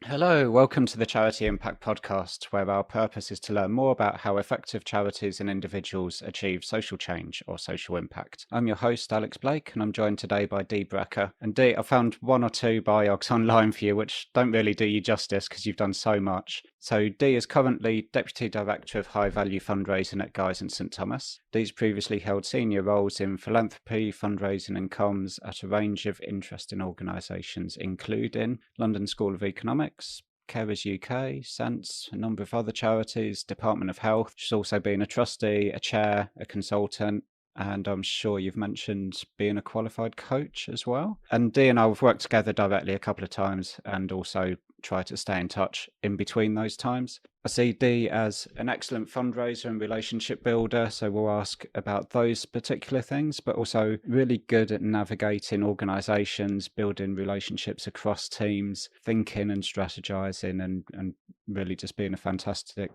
Hello, welcome to the Charity Impact Podcast, where our purpose is to learn more about how effective charities and individuals achieve social change or social impact. I'm your host, Alex Blake, and I'm joined today by Dee Brecker. And Dee, I found one or two biogs online for you, which don't really do you justice because you've done so much. So Dee is currently Deputy Director of High Value Fundraising at Guy's and St Thomas. Dee's previously held senior roles in philanthropy, fundraising and comms at a range of interesting organisations, including London School of Economics, Carers UK, Sense, a number of other charities, Department of Health. She's also been a trustee, a chair, a consultant, and I'm sure you've mentioned being a qualified coach as well. And Dee and I have worked together directly a couple of times and also try to stay in touch in between those times. I see Dee as an excellent fundraiser and relationship builder, so we'll ask about those particular things, but also really good at navigating organisations, building relationships across teams, thinking and strategizing, and really just being a fantastic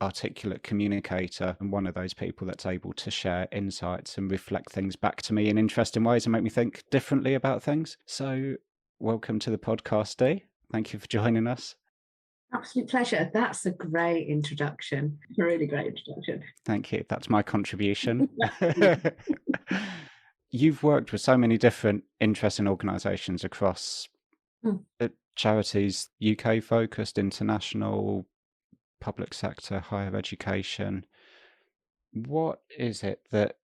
articulate communicator and one of those people that's able to share insights and reflect things back to me in interesting ways and make me think differently about things. So welcome to the podcast, Dee. Thank you for joining us. Absolute pleasure. That's a great introduction. A really great introduction. Thank you. That's my contribution. You've worked with so many different interesting organisations across charities, UK focused, international, public sector, higher education. What is it that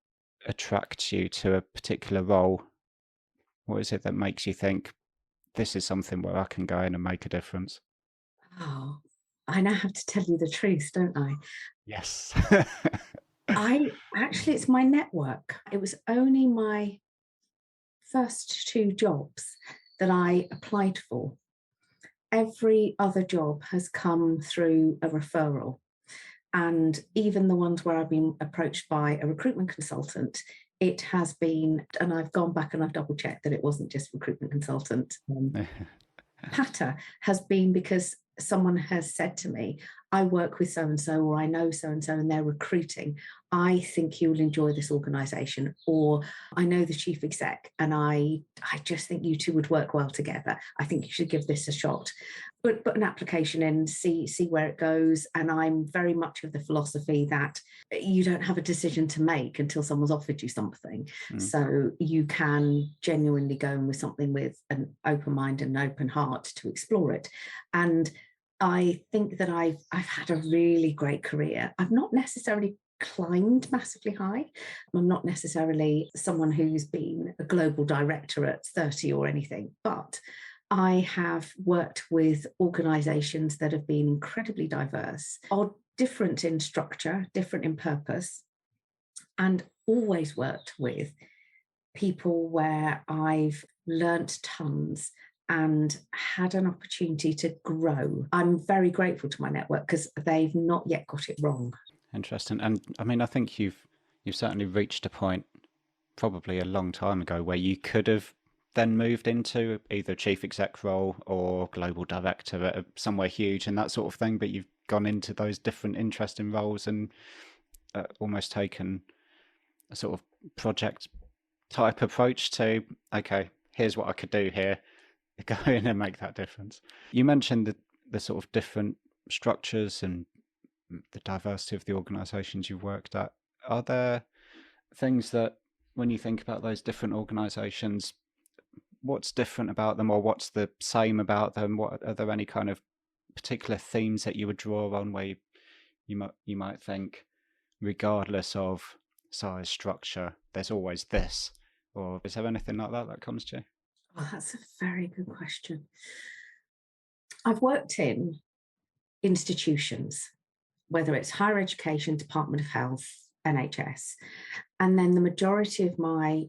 attracts you to a particular role? What is it that makes you think this is something where I can go in and make a difference? Oh, I now have to tell you the truth, don't I? Yes. It's my network. It was only my first two jobs that I applied for. Every other job has come through a referral. And even the ones where I've been approached by a recruitment consultant, it has been, and I've gone back and I've double checked that it wasn't just recruitment consultant. Patter has been because someone has said to me, I work with so and so, or I know so and they're recruiting. I think you'll enjoy this organization, or I know the chief exec and I just think you two would work well together. I think you should give this a shot. Put an application in, see where it goes. And I'm very much of the philosophy that you don't have a decision to make until someone's offered you something. So you can genuinely go in with something with an open mind and an open heart to explore it. And I think that I've had a really great career. I've not necessarily climbed massively high. I'm not necessarily someone who's been a global director at 30 or anything, but I have worked with organisations that have been incredibly diverse, are different in structure, different in purpose, and always worked with people where I've learnt tons and had an opportunity to grow. I'm very grateful to my network because they've not yet got it wrong. Interesting. And I mean, I think you've certainly reached a point probably a long time ago where you could have then moved into either chief exec role or global director at somewhere huge and that sort of thing, but you've gone into those different interesting roles and almost taken a sort of project type approach to, okay, here's what I could do here, go in and make that difference. You mentioned the sort of different structures and the diversity of the organizations you've worked at. Are there things that, when you think about those different organizations, what's different about them or what's the same about them? Are there any kind of particular themes that you would draw on where you might think, regardless of size, structure, there's always this? Or is there anything like that comes to you? Oh, that's a very good question. I've worked in institutions, whether it's higher education, Department of Health, NHS, and then the majority of my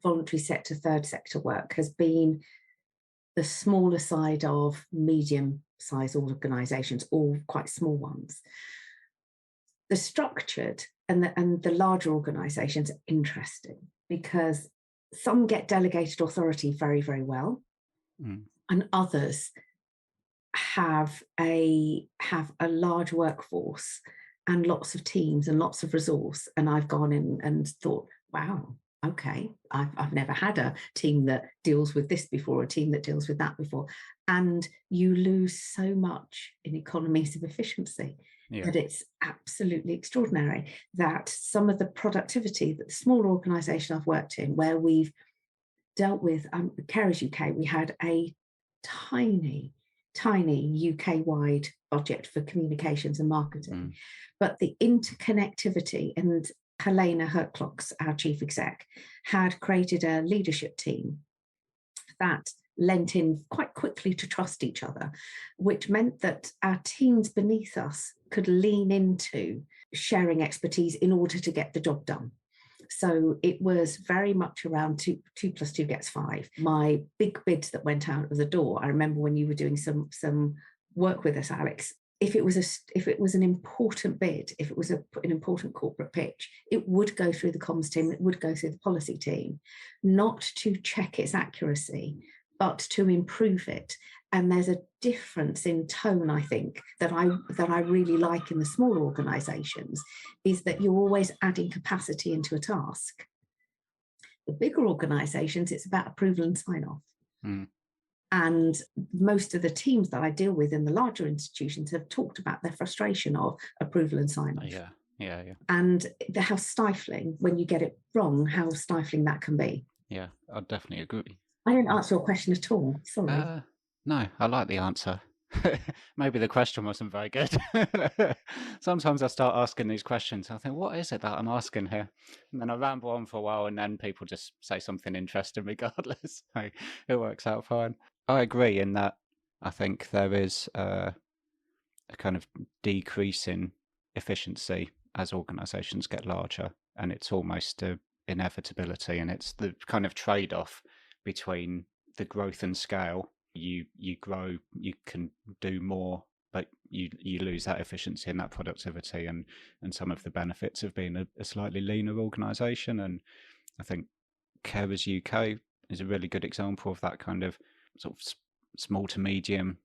voluntary sector, third sector work has been the smaller side of medium-sized organisations, all quite small ones. The structured and the larger organisations are interesting because some get delegated authority very, very well, and others have a large workforce and lots of teams and lots of resource. And I've gone in and thought, wow, okay, I've never had a team that deals with this before, a team that deals with that before. And you lose so much in economies of efficiency Yeah. that it's absolutely extraordinary that some of the productivity that the small organisation I've worked in, where we've dealt with Carers UK, we had a tiny, tiny UK-wide budget for communications and marketing. Mm. But the interconnectivity, and Helena Herclocks, our chief exec, had created a leadership team that lent in quite quickly to trust each other, which meant that our teams beneath us could lean into sharing expertise in order to get the job done. So it was very much around two plus two gets five. My big bids that went out of the door, I remember when you were doing some work with us, Alex, if it was an important bid, if it was an important corporate pitch, it would go through the comms team, it would go through the policy team, not to check its accuracy, but to improve it. And there's a difference in tone, I think, that I really like in the small organisations, is that you're always adding capacity into a task. The bigger organisations, it's about approval and sign off. Mm. And most of the teams that I deal with in the larger institutions have talked about their frustration of approval and sign off. Yeah. And how stifling, when you get it wrong, how stifling that can be. Yeah, I definitely agree. I didn't answer your question at all. Sorry. No, I like the answer. Maybe the question wasn't very good. Sometimes I start asking these questions. I think, what is it that I'm asking here? And then I ramble on for a while, and then people just say something interesting regardless. So it works out fine. I agree in that I think there is a kind of decrease in efficiency as organisations get larger, and it's almost a inevitability, and it's the kind of trade-off between the growth and scale. You grow, you can do more, but you lose that efficiency and that productivity, and some of the benefits of being a slightly leaner organisation. And I think Carers UK is a really good example of that kind of sort of small to medium,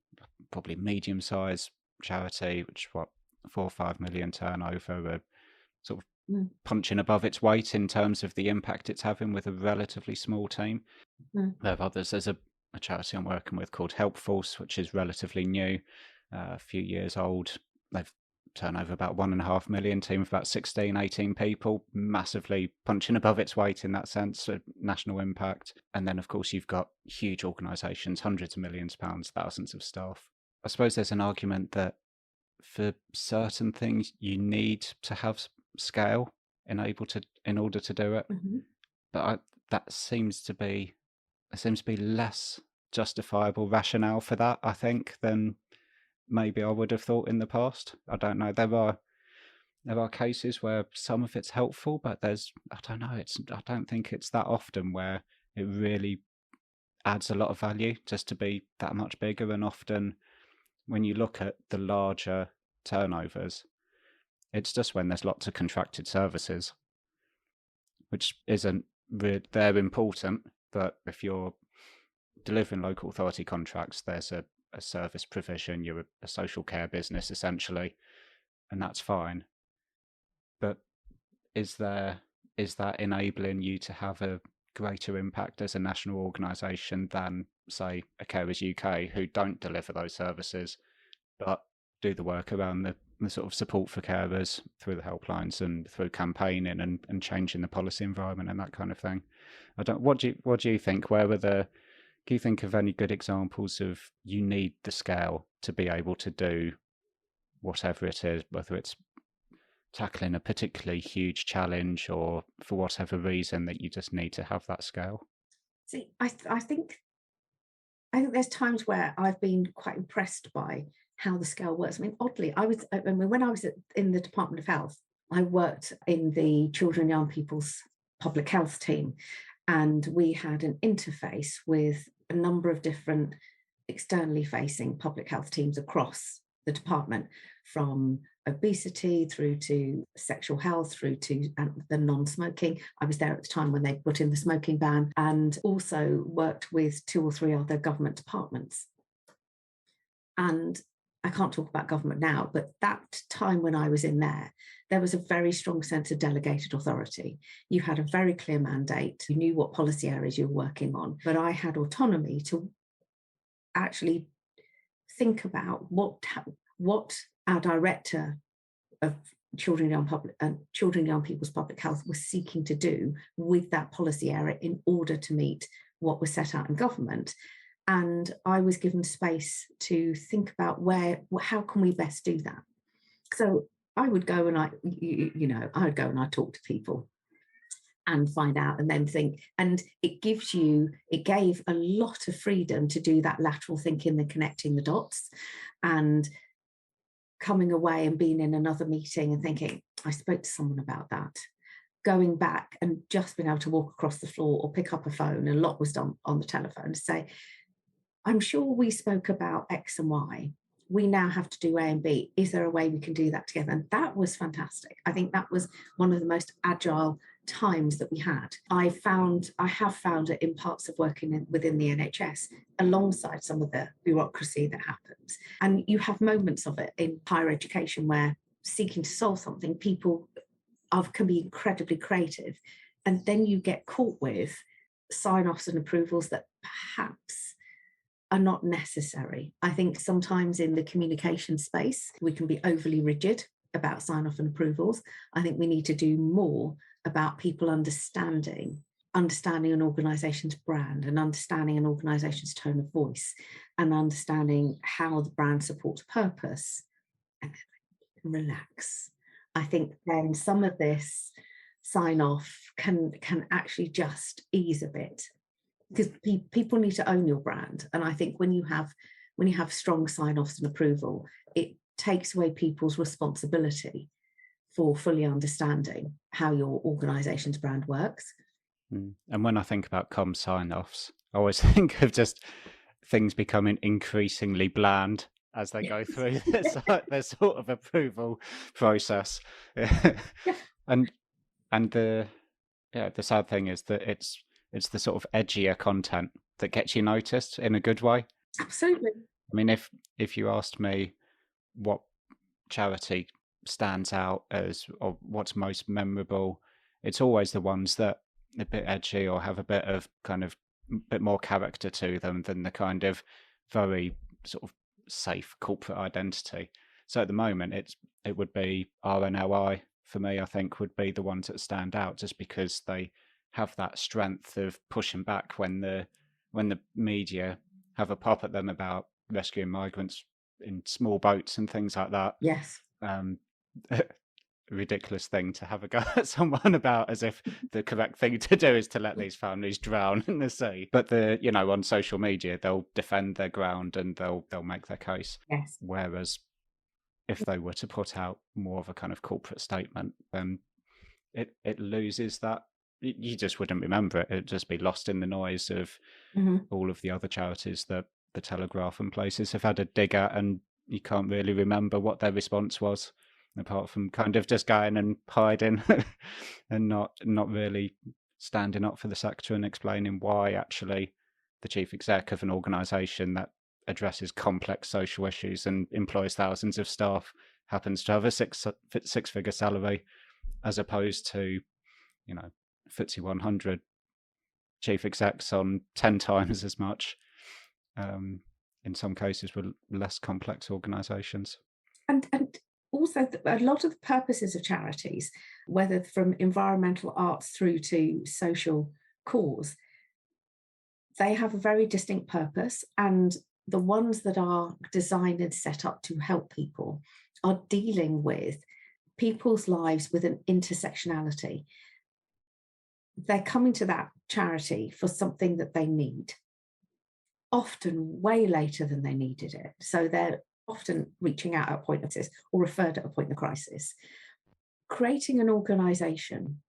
probably medium size charity, which is what, 4 or 5 million turnover, sort of punching above its weight in terms of the impact it's having with a relatively small team. There are others. There's a charity I'm working with called Help Force, which is relatively new, a few years old. They've turned over about 1.5 million, team of about 16, 18 people, massively punching above its weight in that sense, so national impact. And then, of course, you've got huge organisations, hundreds of millions of pounds, thousands of staff. I suppose there's an argument that for certain things you need to have scale in order to do it. But that seems to be less justifiable rationale for that, I think, than maybe I would have thought in the past. I don't know. There are cases where some of it's helpful, but I don't think it's that often where it really adds a lot of value just to be that much bigger. And often when you look at the larger turnovers, it's just when there's lots of contracted services, which isn't really, they're important, but if you're delivering local authority contracts, there's a service provision, you're a social care business essentially, and that's fine. But is that enabling you to have a greater impact as a national organisation than, say, a Carers UK, who don't deliver those services but do the work around the sort of support for carers through the helplines and through campaigning and changing the policy environment and that kind of thing? What do you think? Can you think of any good examples of you need the scale to be able to do whatever it is, whether it's tackling a particularly huge challenge or for whatever reason that you just need to have that scale? See, I think there's times where I've been quite impressed by how the scale works. I mean, oddly, when I was in the Department of Health, I worked in the Children and Young People's Public Health team, and we had an interface with a number of different externally facing public health teams across the department, from obesity through to sexual health through to the non-smoking. I was there at the time when they put in the smoking ban, and also worked with 2 or 3 other government departments. And I can't talk about government now, but that time when I was in there was a very strong sense of delegated authority. You had a very clear mandate, you knew what policy areas you were working on, but I had autonomy to actually think about what our director of children, young people's public health was seeking to do with that policy area in order to meet what was set out in government. And I was given space to think about how can we best do that. So I would go and I would go and I talk to people and find out and then think, and it gave a lot of freedom to do that lateral thinking, the connecting the dots, and coming away and being in another meeting and thinking, I spoke to someone about that. Going back and just being able to walk across the floor or pick up a phone, and a lot was done on the telephone, to say, I'm sure we spoke about X and Y. We now have to do A and B. Is there a way we can do that together? And that was fantastic. I think that was one of the most agile times that we had. I have found it in parts of working within the NHS, alongside some of the bureaucracy that happens. And you have moments of it in higher education where, seeking to solve something, people can be incredibly creative. And then you get caught with sign-offs and approvals that perhaps are not necessary. I think sometimes in the communication space, we can be overly rigid about sign-off and approvals. I think we need to do more about people understanding an organisation's brand, and understanding an organisation's tone of voice, and understanding how the brand supports purpose, and relax. I think then some of this sign-off can actually just ease a bit, because people need to own your brand. And I think when you have strong sign-offs and approval, it takes away people's responsibility for fully understanding how your organisation's brand works. And when I think about com sign-offs, I always think of just things becoming increasingly bland as they go through their sort of approval process. And the sad thing is that it's the sort of edgier content that gets you noticed in a good way. Absolutely. I mean, if you asked me what charity stands out as, or what's most memorable, it's always the ones that are a bit edgy or have a bit of kind of bit more character to them than the kind of very sort of safe corporate identity. So at the moment, it would be RNLI for me. I think would be the ones that stand out, just because they have that strength of pushing back when the media have a pop at them about rescuing migrants in small boats and things like that. Yes. Ridiculous thing to have a go at someone about, as if the correct thing to do is to let these families drown in the sea. But on social media, they'll defend their ground and they'll make their case. Yes. Whereas if they were to put out more of a kind of corporate statement, then it loses that. You just wouldn't remember it. It'd just be lost in the noise of all of the other charities that the Telegraph and places have had a dig at, and you can't really remember what their response was, apart from kind of just going and hiding and not really standing up for the sector and explaining why actually the chief exec of an organisation that addresses complex social issues and employs thousands of staff happens to have a six-figure salary, as opposed to FTSE 100 chief execs on 10 times as much, in some cases with less complex organisations. And also a lot of the purposes of charities, whether from environmental arts through to social cause, they have a very distinct purpose, and the ones that are designed and set up to help people are dealing with people's lives with an intersectionality. They're coming to that charity for something that they need, often way later than they needed it. So they're often reaching out at a point of crisis, or referred at a point of crisis. Creating an organisation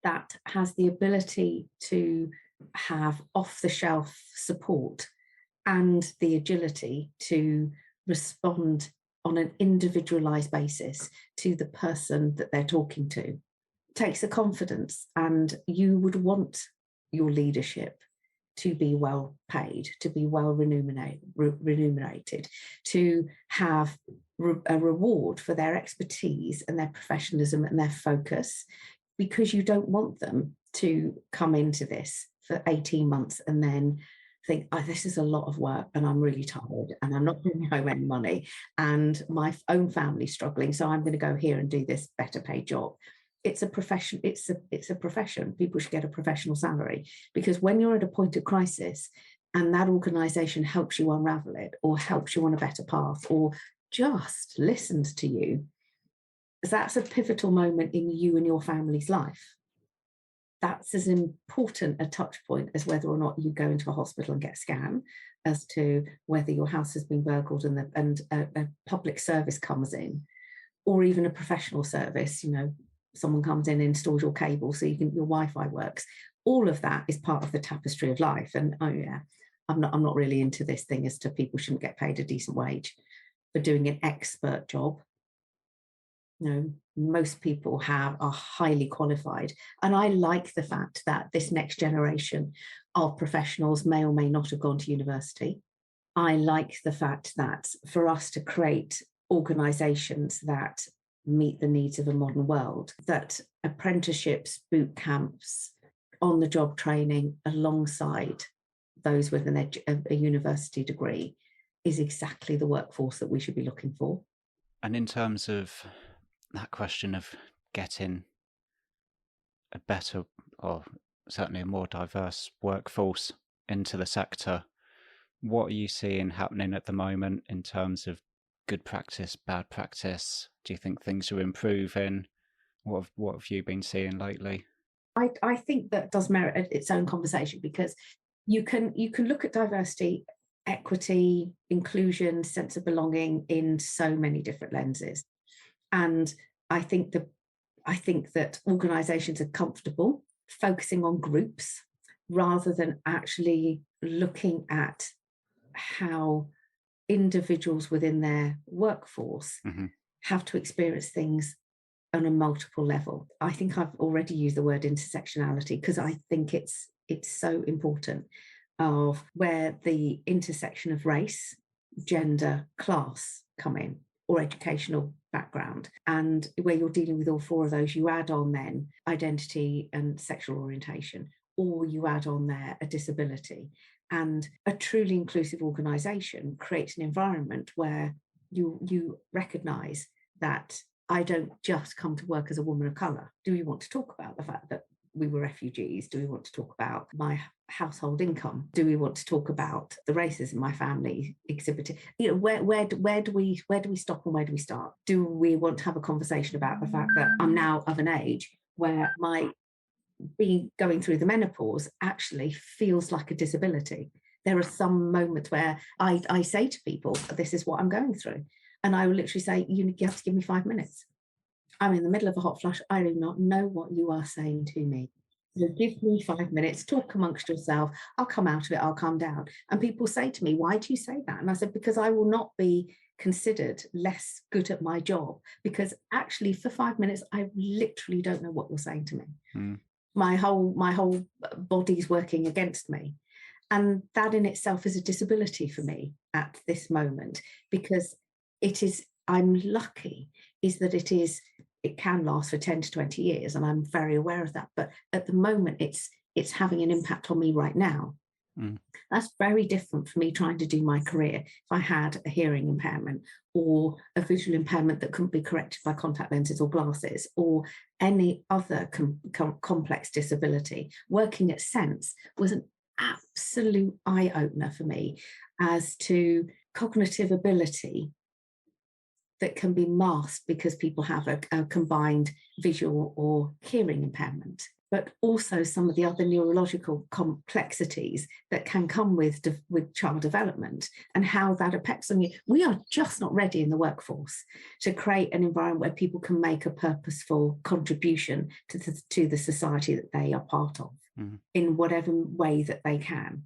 that has the ability to have off-the-shelf support and the agility to respond on an individualised basis to the person that they're talking to takes a confidence, and you would want your leadership to be well paid, to be well remunerated, to have a reward for their expertise and their professionalism and their focus, because you don't want them to come into this for 18 months and then think, oh, this is a lot of work and I'm really tired and I'm not bringing home any money and my own family's struggling, so I'm going to go here and do this better paid job. It's a profession. It's a profession. People should get a professional salary, because when you're at a point of crisis and that organisation helps you unravel it, or helps you on a better path, or just listens to you, that's a pivotal moment in you and your family's life. That's as important a touch point as whether or not you go into a hospital and get a scan, as to whether your house has been burgled and a public service comes in, or even a professional service. Someone comes in and installs your cable so your Wi-Fi works. All of that is part of the tapestry of life. And I'm not really into this thing as to people shouldn't get paid a decent wage for doing an expert job. Most people are highly qualified. And I like the fact that this next generation of professionals may or may not have gone to university. I like the fact that for us to create organisations that meet the needs of a modern world, that apprenticeships, boot camps, on-the-job training alongside those with a university degree is exactly the workforce that we should be looking for. And in terms of that question of getting a better, or certainly a more diverse workforce into the sector, what are you seeing happening at the moment in terms of good practice, bad practice? Do you think things are improving? What have you been seeing lately? I think that does merit its own conversation, because you can look at diversity, equity, inclusion, sense of belonging in so many different lenses. And I think that organisations are comfortable focusing on groups rather than actually looking at how individuals within their workforce have to experience things on a multiple level. I think I've already used the word intersectionality, because I think it's so important, of where the intersection of race, gender, class come in, or educational background, and where you're dealing with all four of those, you add on then identity and sexual orientation, or you add on there a disability. And a truly inclusive organisation creates an environment where you recognise that I don't just come to work as a woman of colour. Do we want to talk about the fact that we were refugees? Do we want to talk about my household income? Do we want to talk about the racism my family exhibited? Where do we stop and where do we start? Do we want to have a conversation about the fact that I'm now of an age where my going through the menopause actually feels like a disability? There are some moments where I say to people, this is what I'm going through. And I will literally say, you have to give me 5 minutes. I'm in the middle of a hot flush. I do not know what you are saying to me. So give me 5 minutes, talk amongst yourself. I'll come out of it, I'll calm down. And people say to me, why do you say that? And I said, because I will not be considered less good at my job, because actually for 5 minutes, I literally don't know what you're saying to me. My whole body's working against me. And that in itself is a disability for me at this moment, because I'm lucky is that it can last for 10 to 20 years, and I'm very aware of that. But at the moment, it's having an impact on me right now. That's very different for me trying to do my career if I had a hearing impairment or a visual impairment that couldn't be corrected by contact lenses or glasses, or any other complex disability. Working at Sense was an absolute eye-opener for me as to cognitive ability that can be masked because people have a combined visual or hearing impairment, but also some of the other neurological complexities that can come with child development, and how that affects on you. We are just not ready in the workforce to create an environment where people can make a purposeful contribution to the society that they are part of in whatever way that they can.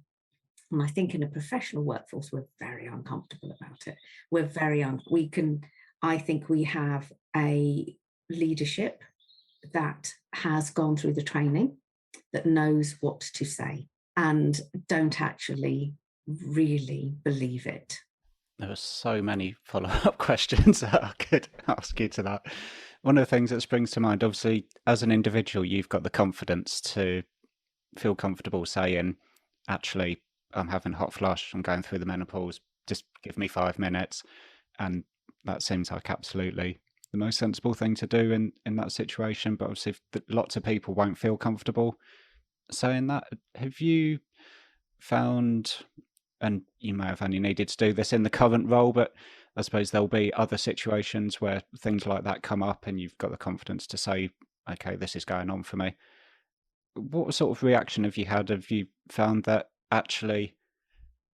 And I think in a professional workforce, we're very uncomfortable about it. I think we have a leadership that has gone through the training, that knows what to say. and don't actually really believe it. There are so many follow-up questions that I could ask you to that. One of the things that springs to mind, obviously, as an individual, you've got the confidence to feel comfortable saying, actually, I'm having a hot flush, I'm going through the menopause, just give me 5 minutes. And that seems like absolutely the most sensible thing to do in that situation. But obviously, lots of people won't feel comfortable saying that. Have you found, and you may have only needed to do this in the current role, but I suppose there'll be other situations where things like that come up and you've got the confidence to say, okay, this is going on for me. What sort of reaction have you had? Have you found that actually,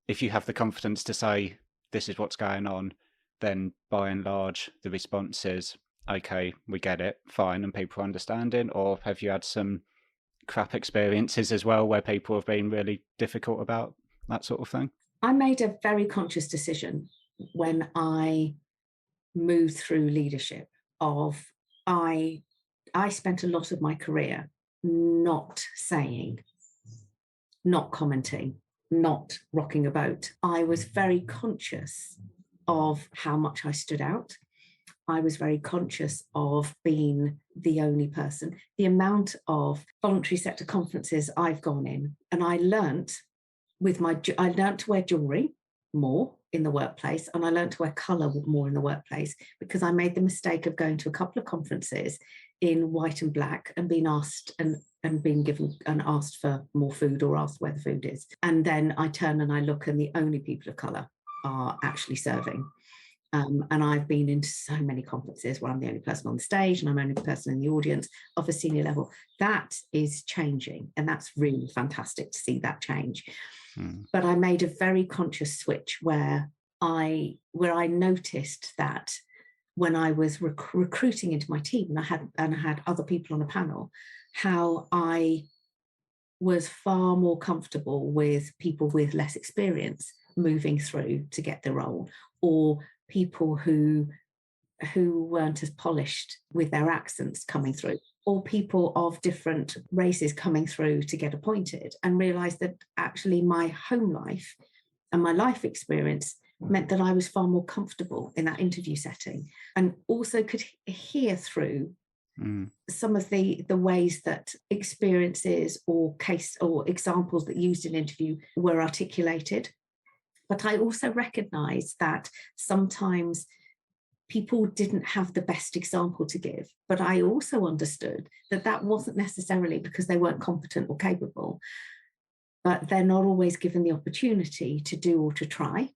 if you have the confidence to say, this is what's going on, then by and large, the response is, okay, we get it, fine, and people are understanding? Or have you had some crap experiences as well where people have been really difficult about that sort of thing? I made a very conscious decision when I moved through leadership of I spent a lot of my career not saying, not commenting, not rocking a boat. I was very conscious of how much I stood out. I was very conscious of being the only person. The amount of voluntary sector conferences I've gone in, and I learnt to wear jewelry more in the workplace, and I learned to wear colour more in the workplace because I made the mistake of going to a couple of conferences in white and black and being asked and being given and asked for more food or asked where the food is. And then I turn and I look and the only people of colour are actually serving. And I've been into so many conferences where I'm the only person on the stage and I'm only the person in the audience of a senior level. That is changing, and that's really fantastic to see that change. But I made a very conscious switch where I noticed that when I was recruiting into my team, and I had other people on a panel, how I was far more comfortable with people with less experience moving through to get the role, or people who weren't as polished with their accents coming through, or people of different races coming through to get appointed, and realised that actually my home life and my life experience meant that I was far more comfortable in that interview setting, and also could hear through some of the ways that experiences or case or examples that used in interview were articulated. But I also recognised that sometimes people didn't have the best example to give. But I also understood that that wasn't necessarily because they weren't competent or capable, but they're not always given the opportunity to do or to try.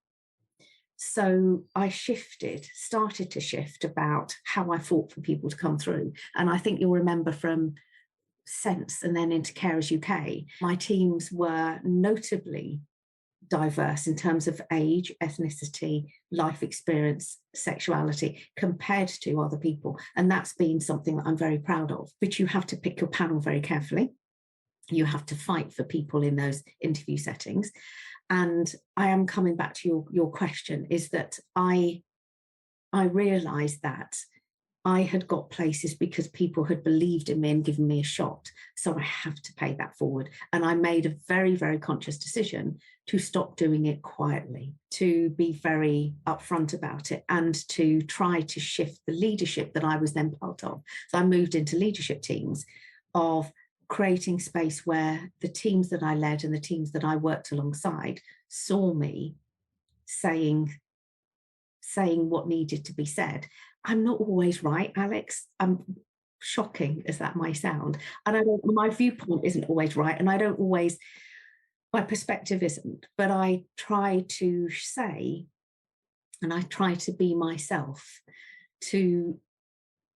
So I started to shift about how I fought for people to come through. And I think you'll remember from Sense and then into Carers UK, my teams were notably diverse in terms of age, ethnicity, life experience, sexuality compared to other people. And that's been something that I'm very proud of. But you have to pick your panel very carefully. You have to fight for people in those interview settings. And I am coming back to your question, is that I realised that I had got places because people had believed in me and given me a shot. So I have to pay that forward. And I made a very, very conscious decision to stop doing it quietly, to be very upfront about it, and to try to shift the leadership that I was then part of. So I moved into leadership teams of creating space where the teams that I led and the teams that I worked alongside saw me saying what needed to be said. I'm not always right, Alex. I'm shocking as that might sound. And my viewpoint isn't always right. And my perspective isn't, but I try to say, and I try to be myself to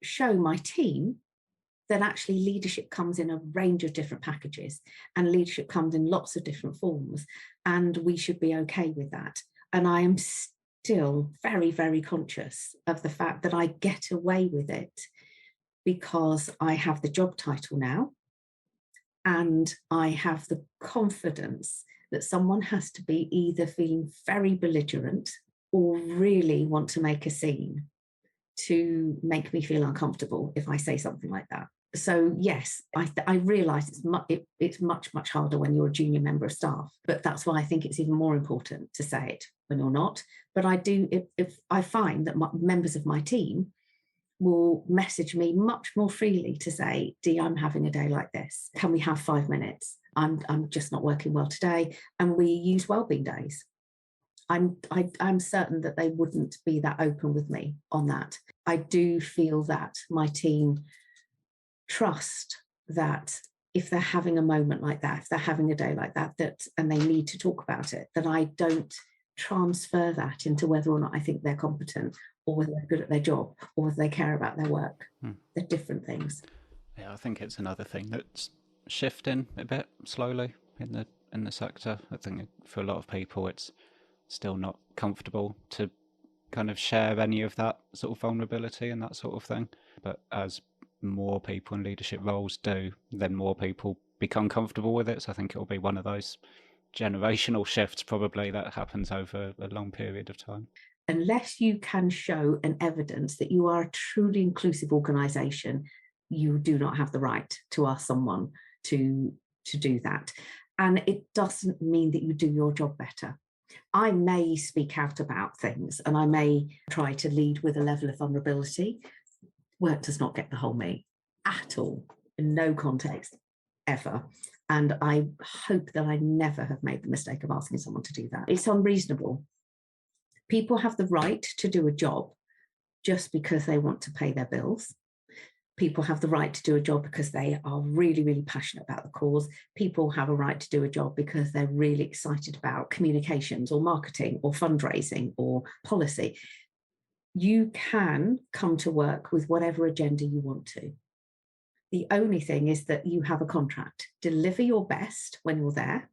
show my team that actually leadership comes in a range of different packages and leadership comes in lots of different forms, and we should be okay with that. And I am still very, very conscious of the fact that I get away with it because I have the job title now, and I have the confidence that someone has to be either feeling very belligerent or really want to make a scene to make me feel uncomfortable if I say something like that. So yes, I realise it's much harder when you're a junior member of staff, but that's why I think it's even more important to say it when you're not. But I do, if I find that members of my team will message me much more freely to say, Dee, I'm having a day like this. Can we have 5 minutes? I'm just not working well today. And we use wellbeing days. I'm certain that they wouldn't be that open with me on that. I do feel that my team trust that if they're having a moment like that, if they're having a day like that, and they need to talk about it, that I don't transfer that into whether or not I think they're competent, or whether they're good at their job, or whether they care about their work. They're different things. Yeah, I think it's another thing that's shifting a bit slowly in the sector. I think for a lot of people, it's still not comfortable to kind of share any of that sort of vulnerability and that sort of thing. But as more people in leadership roles do, then more people become comfortable with it. So I think it'll be one of those generational shifts probably that happens over a long period of time. Unless you can show an evidence that you are a truly inclusive organisation, you do not have the right to ask someone to do that. And it doesn't mean that you do your job better. I may speak out about things and I may try to lead with a level of vulnerability. Work does not get the whole me at all, in no context, ever. And I hope that I never have made the mistake of asking someone to do that. It's unreasonable. People have the right to do a job just because they want to pay their bills. People have the right to do a job because they are really, really passionate about the cause. People have a right to do a job because they're really excited about communications or marketing or fundraising or policy. You can come to work with whatever agenda you want to. The only thing is that you have a contract. Deliver your best when you're there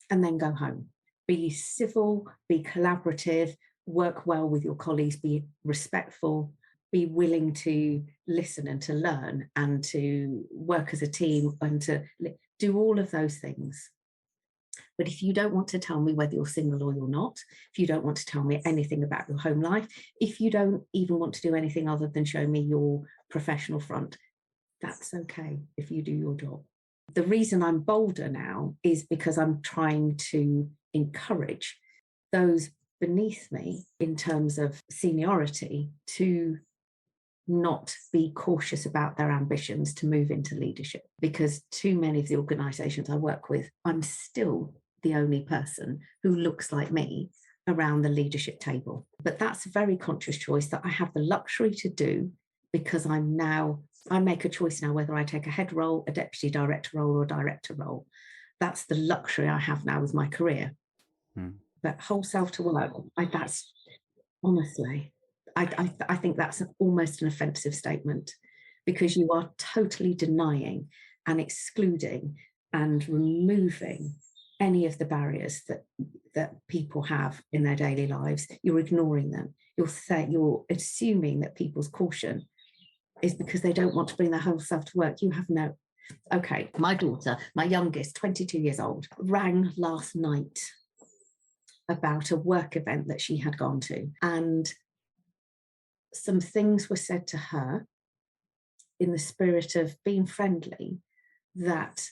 and then go home. Be civil, be collaborative, work well with your colleagues, be respectful, be willing to listen and to learn and to work as a team and to do all of those things. But if you don't want to tell me whether you're single or you're not, if you don't want to tell me anything about your home life, if you don't even want to do anything other than show me your professional front, that's okay if you do your job. The reason I'm bolder now is because I'm trying to encourage those beneath me in terms of seniority to not be cautious about their ambitions to move into leadership, because too many of the organisations I work with, I'm still the only person who looks like me around the leadership table. But that's a very conscious choice that I have the luxury to do, because I make a choice now whether I take a head role, a deputy director role, or a director role. That's the luxury I have now with my career. But whole self to work, that's honestly, I think that's almost an offensive statement, because you are totally denying and excluding and removing any of the barriers that people have in their daily lives. You're ignoring them. You're assuming that people's caution is because they don't want to bring their whole self to work. You have no. Okay, my daughter, my youngest, 22 years old, rang last night about a work event that she had gone to, and some things were said to her in the spirit of being friendly that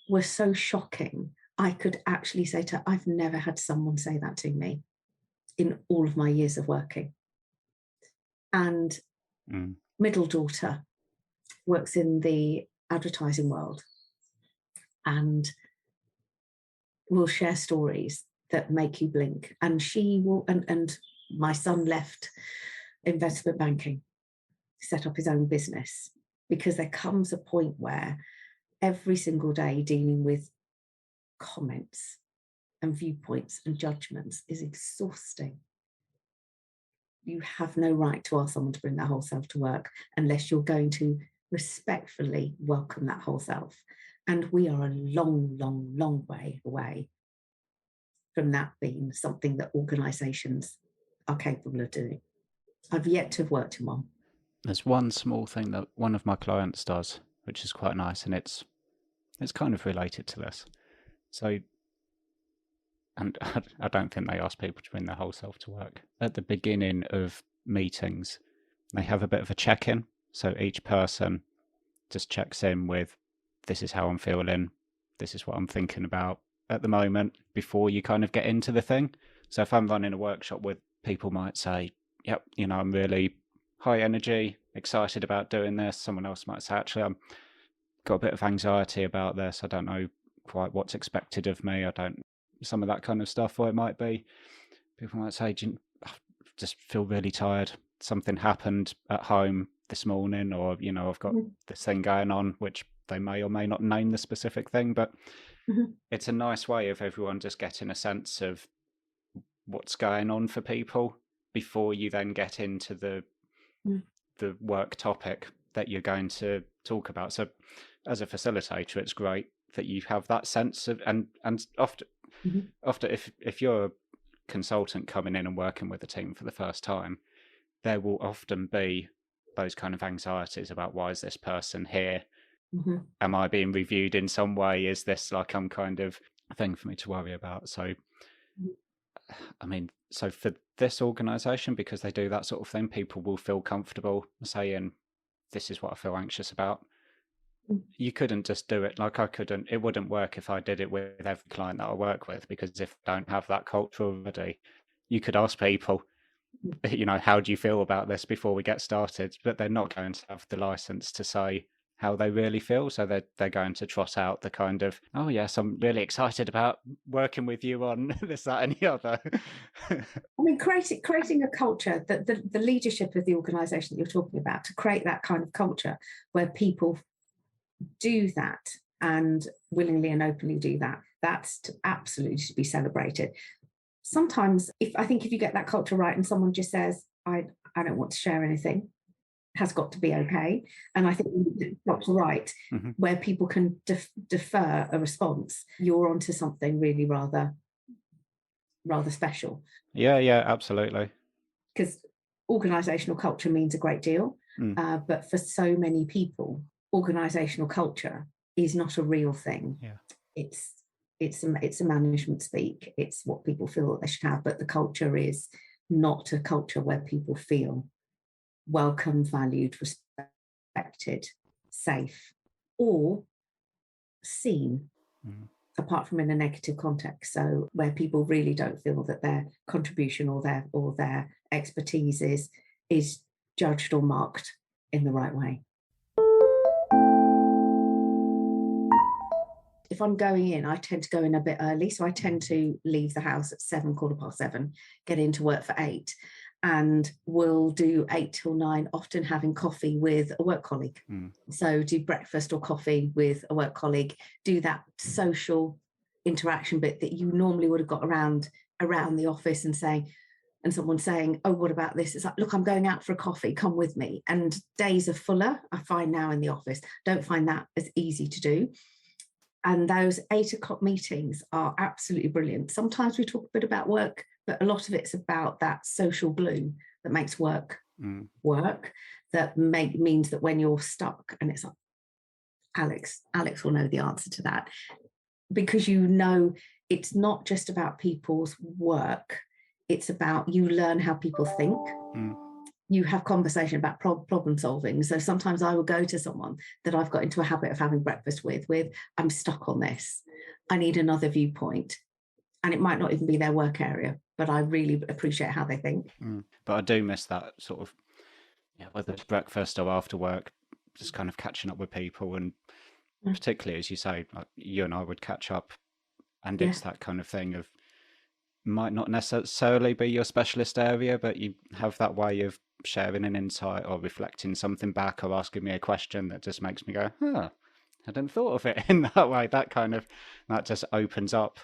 were so shocking. I could actually say to her, I've never had someone say that to me in all of my years of working. And middle daughter works in the advertising world and will share stories that make you blink. And she will, and my son left investment banking, set up his own business, because there comes a point where every single day dealing with comments and viewpoints and judgments is exhausting. You have no right to ask someone to bring their whole self to work unless you're going to respectfully welcome that whole self. And we are a long, long, long way away from that being something that organisations are capable of doing. I've yet to have worked in one. There's one small thing that one of my clients does, which is quite nice, and it's kind of related to this. So, and I don't think they ask people to bring their whole self to work. At the beginning of meetings, they have a bit of a check-in. So each person just checks in with, this is how I'm feeling, this is what I'm thinking about at the moment, before you kind of get into the thing. So if I'm running a workshop with people might say, yep, I'm really high energy, excited about doing this. Someone else might say, actually, I'm got a bit of anxiety about this. I don't know quite what's expected of me. Some of that kind of stuff. Or it might be, people might say, I just feel really tired. Something happened at home this morning, or, I've got this thing going on, which they may or may not name the specific thing, but it's a nice way of everyone just getting a sense of what's going on for people before you then get into the work topic that you're going to talk about. So as a facilitator, it's great that you have that sense of, and often if you're a consultant coming in and working with a team for the first time, there will often be those kind of anxieties about, why is this person here? Am I being reviewed in some way? Is this like some kind of thing for me to worry about? So I mean, so for this organisation, because they do that sort of thing, people will feel comfortable saying, this is what I feel anxious about. You couldn't just do it like I couldn't. It wouldn't work if I did it with every client that I work with, because if I don't have that culture already, you could ask people, how do you feel about this before we get started? But they're not going to have the license to say how they really feel. So they're going to trot out the kind of, oh yes, I'm really excited about working with you on this, that, and the other. I mean, creating a culture, that the leadership of the organisation that you're talking about, to create that kind of culture where people do that and willingly and openly do that, that's absolutely to be celebrated. Sometimes if you get that culture right and someone just says, I don't want to share anything, has got to be okay. And I think that's right, where people can defer a response, you're onto something really rather special. Yeah, absolutely. Because organisational culture means a great deal, but for so many people, organisational culture is not a real thing. Yeah. It's a management speak. It's what people feel that they should have, but the culture is not a culture where people feel welcome, valued, respected, safe, or seen, apart from in a negative context. So where people really don't feel that their contribution or their expertise is judged or marked in the right way. If I'm going in, I tend to go in a bit early. So I tend to leave the house at 7:15, get into work for 8, and we'll do 8 till 9, often having coffee with a work colleague. So do breakfast or coffee with a work colleague, do that social interaction bit that you normally would have got around the office, and someone saying, oh, what about this? It's like, look, I'm going out for a coffee, come with me. And days are fuller, I find now in the office. Don't find that as easy to do. And those 8 o'clock meetings are absolutely brilliant. Sometimes we talk a bit about work, but a lot of it's about that social glue that makes work work, that means that when you're stuck, and it's like, Alex will know the answer to that, because it's not just about people's work, it's about, you learn how people think. You have conversation about problem solving. So sometimes I will go to someone that I've got into a habit of having breakfast with, I'm stuck on this, I need another viewpoint. And it might not even be their work area, but I really appreciate how they think. But I do miss that sort of, whether it's breakfast or after work, just kind of catching up with people. And particularly, as you say, like you and I would catch up, and it's that kind of thing of, might not necessarily be your specialist area, but you have that way of sharing an insight or reflecting something back or asking me a question that just makes me go, I hadn't thought of it in that way. That just opens up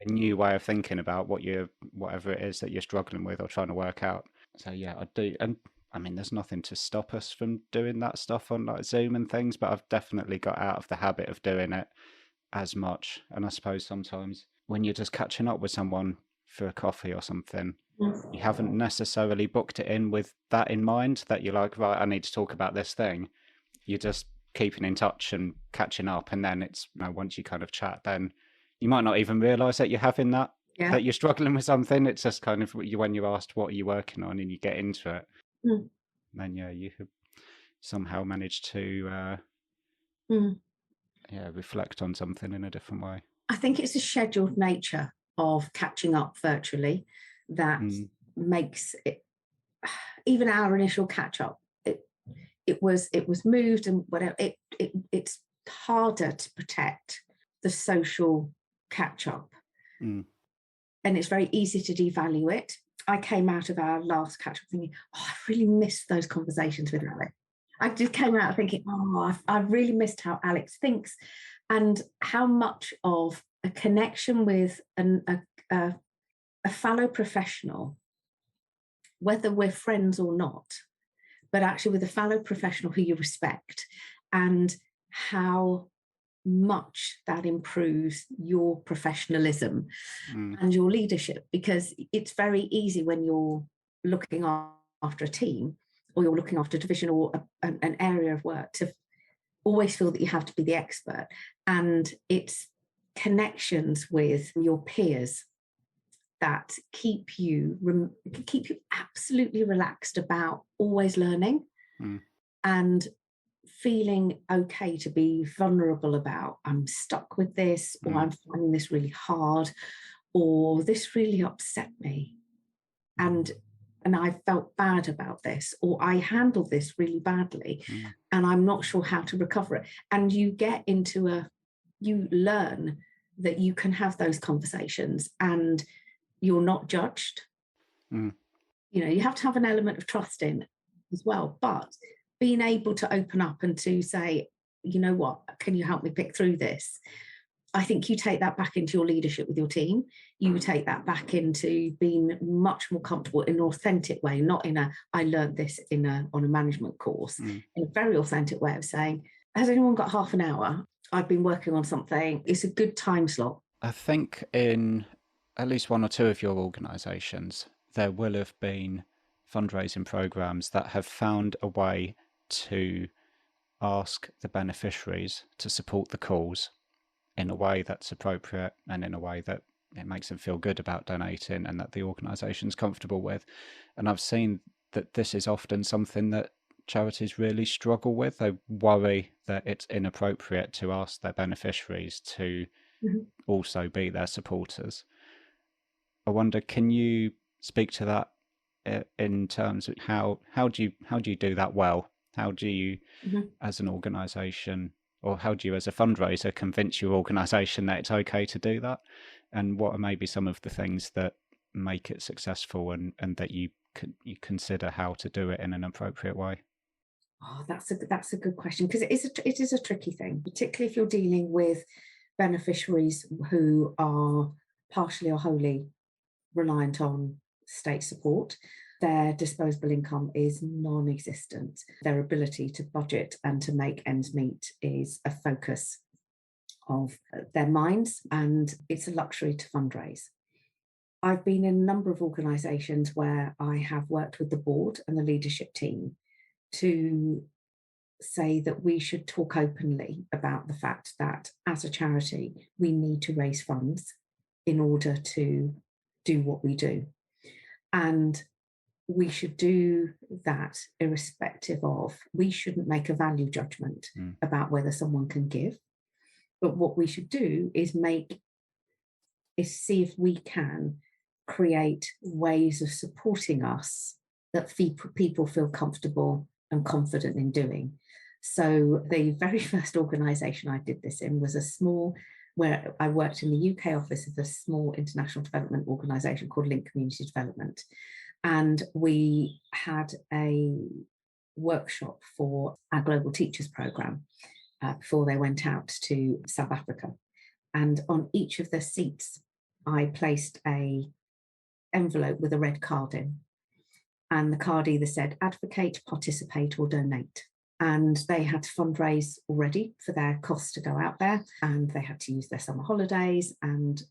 a new way of thinking about whatever it is that you're struggling with or trying to work out. So yeah, I do. And I mean, there's nothing to stop us from doing that stuff on like Zoom and things, but I've definitely got out of the habit of doing it as much. And I suppose sometimes when you're just catching up with someone for a coffee or something, you haven't necessarily booked it in with that in mind, that you're like, right, I need to talk about this thing. You're just keeping in touch and catching up, and then it's, once you kind of chat, then you might not even realize that you're having that you're struggling with something. It's just kind of when you're asked what are you working on and you get into it, then you have somehow managed to Mm. reflect on something in a different way. I think it's the scheduled nature of catching up virtually that Mm, makes it, even our initial catch up, it was moved and whatever. It's harder to protect the social catch up, mm, and it's very easy to devalue it. I came out of our last catch up thinking, oh, I really missed those conversations with Alex. I just came out thinking, oh, I really missed how Alex thinks and how much of a connection with a fellow professional, whether we're friends or not, but actually with a fellow professional who you respect, and how much that improves your professionalism mm, and your leadership. Because it's very easy when you're looking after a team or you're looking after a division or an area of work to always feel that you have to be the expert. And it's connections with your peers that keep you absolutely relaxed about always learning mm, and feeling okay to be vulnerable about, I'm stuck with this, or mm, I'm finding this really hard, or this really upset me, and I felt bad about this, or I handled this really badly mm, and I'm not sure how to recover it. And you learn that you can have those conversations and you're not judged. mm, You have to have an element of trust in as well, but being able to open up and to say, you know what, can you help me pick through this? I think you take that back into your leadership with your team. You take that back into being much more comfortable in an authentic way, not in I learned this on a management course, mm. in a very authentic way of saying, has anyone got half an hour? I've been working on something. It's a good time slot. I think in at least one or two of your organisations, there will have been fundraising programs that have found a way to ask the beneficiaries to support the cause in a way that's appropriate and in a way that it makes them feel good about donating and that the organisation's comfortable with. And I've seen that this is often something that charities really struggle with. They worry that it's inappropriate to ask their beneficiaries to Mhm. also be their supporters. I wonder, can you speak to that in terms of how do you do that well? How do you, Mhm. as an organisation, or how do you, as a fundraiser, convince your organisation that it's okay to do that? And what are maybe some of the things that make it successful, and that you consider how to do it in an appropriate way? Oh, that's a good question, because it is a tricky thing, particularly if you're dealing with beneficiaries who are partially or wholly reliant on state support. Their disposable income is non-existent. Their ability to budget and to make ends meet is a focus of their minds, and it's a luxury to fundraise. I've been in a number of organisations where I have worked with the board and the leadership team to say that we should talk openly about the fact that as a charity, we need to raise funds in order to do what we do. And we should do that irrespective of, we shouldn't make a value judgment Mm, about whether someone can give. But what we should do is see if we can create ways of supporting us that people feel comfortable and confident in doing. So the very first organisation I did this in was where I worked in the UK office of a small international development organisation called Link Community Development. And we had a workshop for our Global Teachers Programme before they went out to South Africa. And on each of the seats, I placed a envelope with a red card in. And the card either said advocate, participate, or donate. And they had to fundraise already for their costs to go out there, and they had to use their summer holidays. And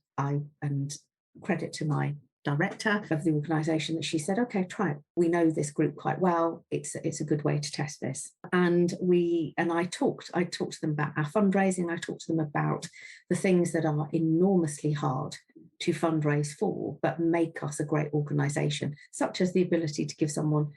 credit to my director of the organisation that she said, okay, try it. We know this group quite well. It's a good way to test this. And I talked to them about our fundraising. I talked to them about the things that are enormously hard to fundraise for, but make us a great organisation, such as the ability to give someone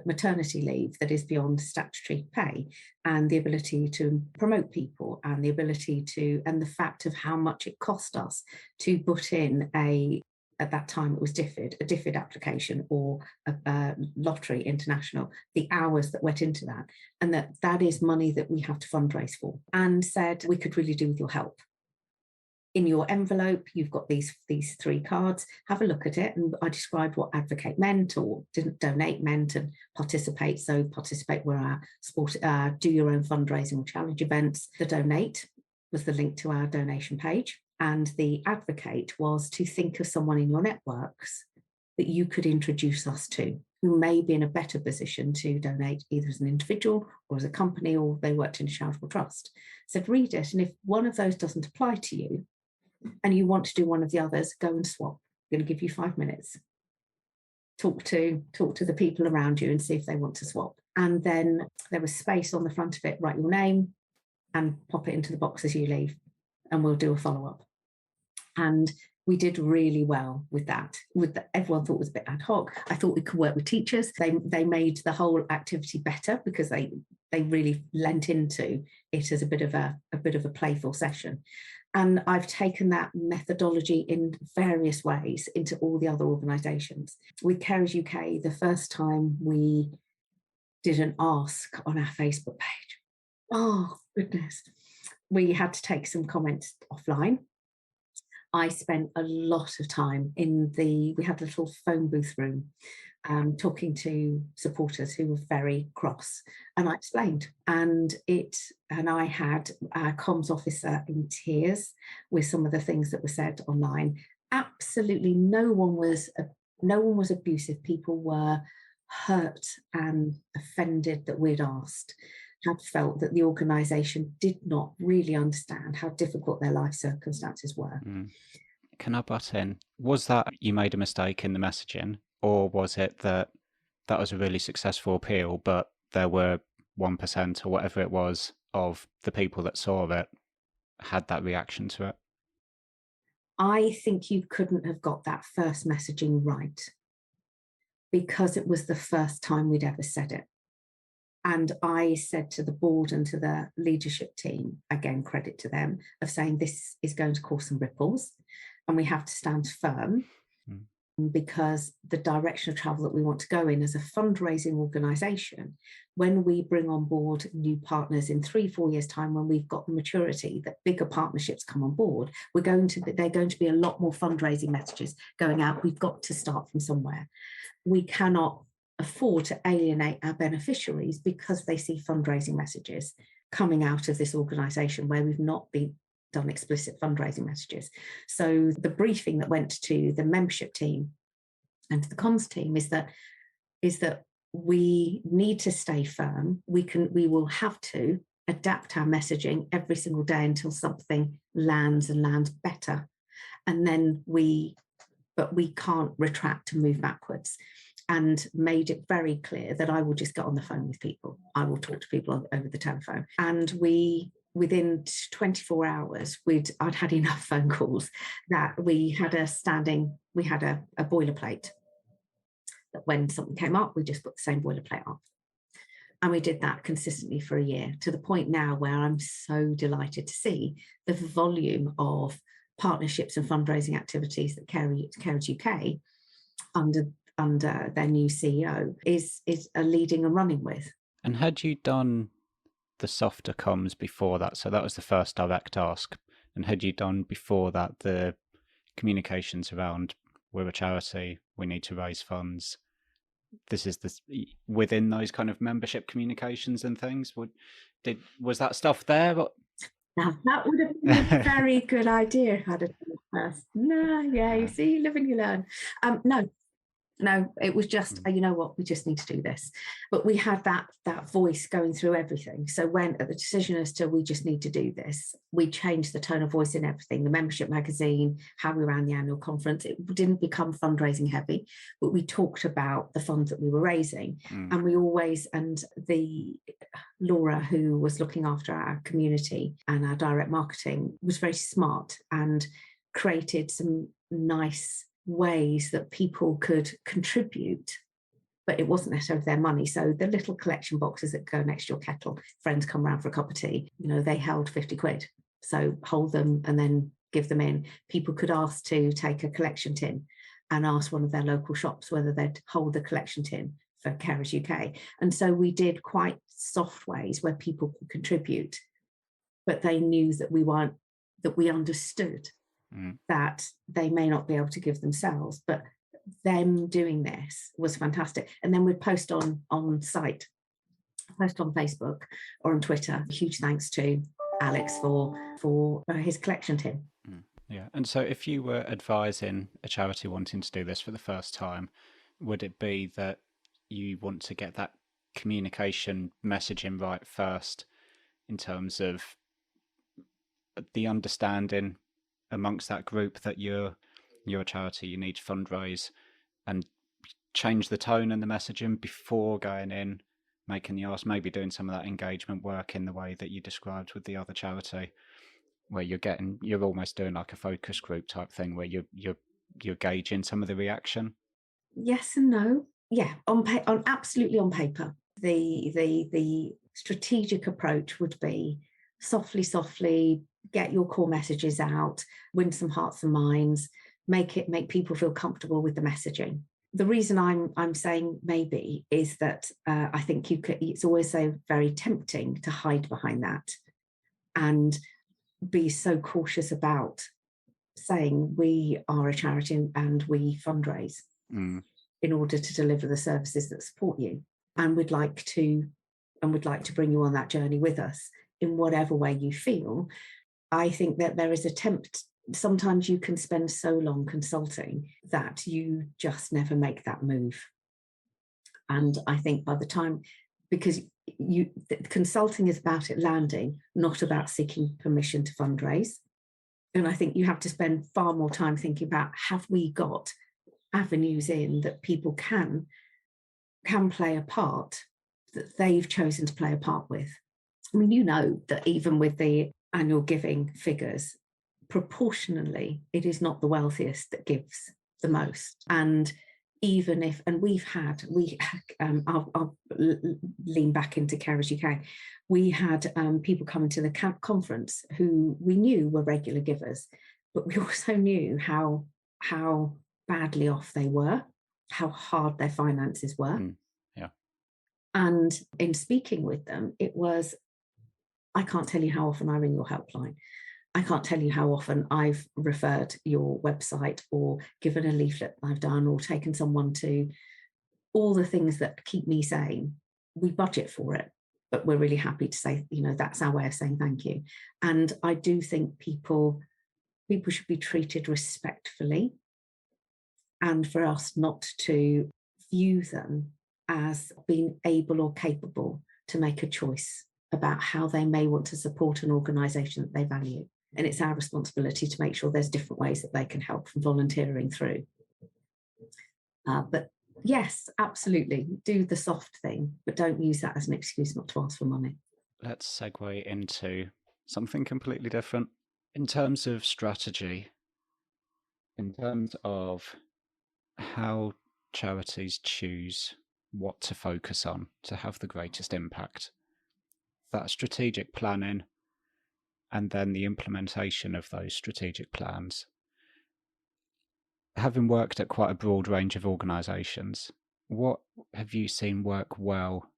maternity leave that is beyond statutory pay, and the ability to promote people, and the ability to, and the fact of how much it cost us to put in at that time it was a DFID application or a lottery international, the hours that went into that, and that is money that we have to fundraise for, and said we could really do with your help. In your envelope, you've got these 3 cards. Have a look at it. And I described what advocate meant, or didn't donate meant, and participate. So participate were our sport, do your own fundraising or challenge events. The donate was the link to our donation page. And the advocate was to think of someone in your networks that you could introduce us to, who may be in a better position to donate either as an individual or as a company, or they worked in a charitable trust. So read it. And if one of those doesn't apply to you, and you want to do one of the others, go and swap. I'm going to give you 5 minutes. Talk to the people around you and see if they want to swap. And then there was space on the front of it. Write your name and pop it into the box as you leave, and we'll do a follow-up. And we did really well with that. Everyone thought it was a bit ad hoc. I thought we could work with teachers. They made the whole activity better because they really lent into it as a bit of a playful session. And I've taken that methodology in various ways into all the other organisations. With Carers UK, the first time we did an ask on our Facebook page, oh goodness, we had to take some comments offline. I spent a lot of time we had a little phone booth room, talking to supporters who were very cross, and I explained, and I had our comms officer in tears with some of the things that were said online. Absolutely no one was abusive. People were hurt and offended that we'd asked, had felt that the organisation did not really understand how difficult their life circumstances were. Can I butt in? Was that you made a mistake in the messaging, or was it that was a really successful appeal, but there were 1% or whatever it was of the people that saw it had that reaction to it? I think you couldn't have got that first messaging right, because it was the first time we'd ever said it. And I said to the board and to the leadership team, again, credit to them, of saying this is going to cause some ripples and we have to stand firm, because the direction of travel that we want to go in as a fundraising organisation, when we bring on board new partners in 3-4 years' time, when we've got the maturity that bigger partnerships come on board, they're going to be a lot more fundraising messages going out. We've got to start from somewhere. We cannot afford to alienate our beneficiaries because they see fundraising messages coming out of this organisation where we've not done explicit fundraising messages. So the briefing that went to the membership team and to the comms team is that we need to stay firm. We will have to adapt our messaging every single day until something lands and lands better. And then but we can't retract and move backwards. And made it very clear that I will just get on the phone with people. I will talk to people over the telephone. And within 24 hours, I'd had enough phone calls that we had a boilerplate that when something came up, we just put the same boilerplate up. And we did that consistently for a year, to the point now where I'm so delighted to see the volume of partnerships and fundraising activities that Carers UK under their new CEO is leading and running with. And had you done the softer comms before that? So that was the first direct ask. And had you done before that the communications around, we're a charity, we need to raise funds? This is within those kind of membership communications and things. Was that stuff there? Now that would have been a very good idea if I'd have done it first. No, yeah, you see, you live and you learn. No, it was just, you know what, we just need to do this. But we had that voice going through everything. So when at the decision as to we just need to do this, we changed the tone of voice in everything. The membership magazine, how we ran the annual conference, it didn't become fundraising heavy, but we talked about the funds that we were raising. And we always, and Laura, who was looking after our community and our direct marketing, was very smart and created some nice ways that people could contribute, but it wasn't necessarily their money. So the little collection boxes that go next to your kettle, friends come round for a cup of tea, they held 50 quid. So hold them and then give them in. People could ask to take a collection tin and ask one of their local shops whether they'd hold the collection tin for Carers UK. And so we did quite soft ways where people could contribute, but they knew that we understood that they may not be able to give themselves, but them doing this was fantastic. And then we'd post on site, post on Facebook or on Twitter. Huge thanks to Alex for his collection tin. Yeah. And so if you were advising a charity wanting to do this for the first time, would it be that you want to get that communication messaging right first in terms of the understanding amongst that group that you're a charity, you need to fundraise, and change the tone and the messaging before going in, making the ask, maybe doing some of that engagement work in the way that you described with the other charity, where you're almost doing like a focus group type thing where you're gauging some of the reaction? Yes and no. Yeah, absolutely on paper. The strategic approach would be softly get your core messages out, win some hearts and minds, make people feel comfortable with the messaging. The reason I'm saying maybe is that I think it's always so very tempting to hide behind that and be so cautious about saying we are a charity and we fundraise in order to deliver the services that support you, and we'd like to bring you on that journey with us in whatever way you feel. I think that there is sometimes you can spend so long consulting that you just never make that move. And I think by the time, because consulting is about it landing, not about seeking permission to fundraise. And I think you have to spend far more time thinking about, have we got avenues in that people can play a part that they've chosen to play a part with? I mean, that even with the annual giving figures, proportionally, it is not the wealthiest that gives the most. And even if, and I'll lean back into Carers UK, we had people coming to the camp conference who we knew were regular givers, but we also knew how badly off they were, how hard their finances were. Yeah. And in speaking with them, it was, I can't tell you how often I ring your helpline. I can't tell you how often I've referred your website or given a leaflet I've done or taken someone to all the things that keep me sane. We budget for it, but we're really happy to say, that's our way of saying thank you. And I do think people should be treated respectfully, and for us not to view them as being able or capable to make a choice about how they may want to support an organisation that they value. And it's our responsibility to make sure there's different ways that they can help from volunteering through. But yes, absolutely, do the soft thing, but don't use that as an excuse not to ask for money. Let's segue into something completely different. In terms of strategy, in terms of how charities choose what to focus on to have the greatest impact, that strategic planning and then the implementation of those strategic plans. Having worked at quite a broad range of organisations, what have you seen work well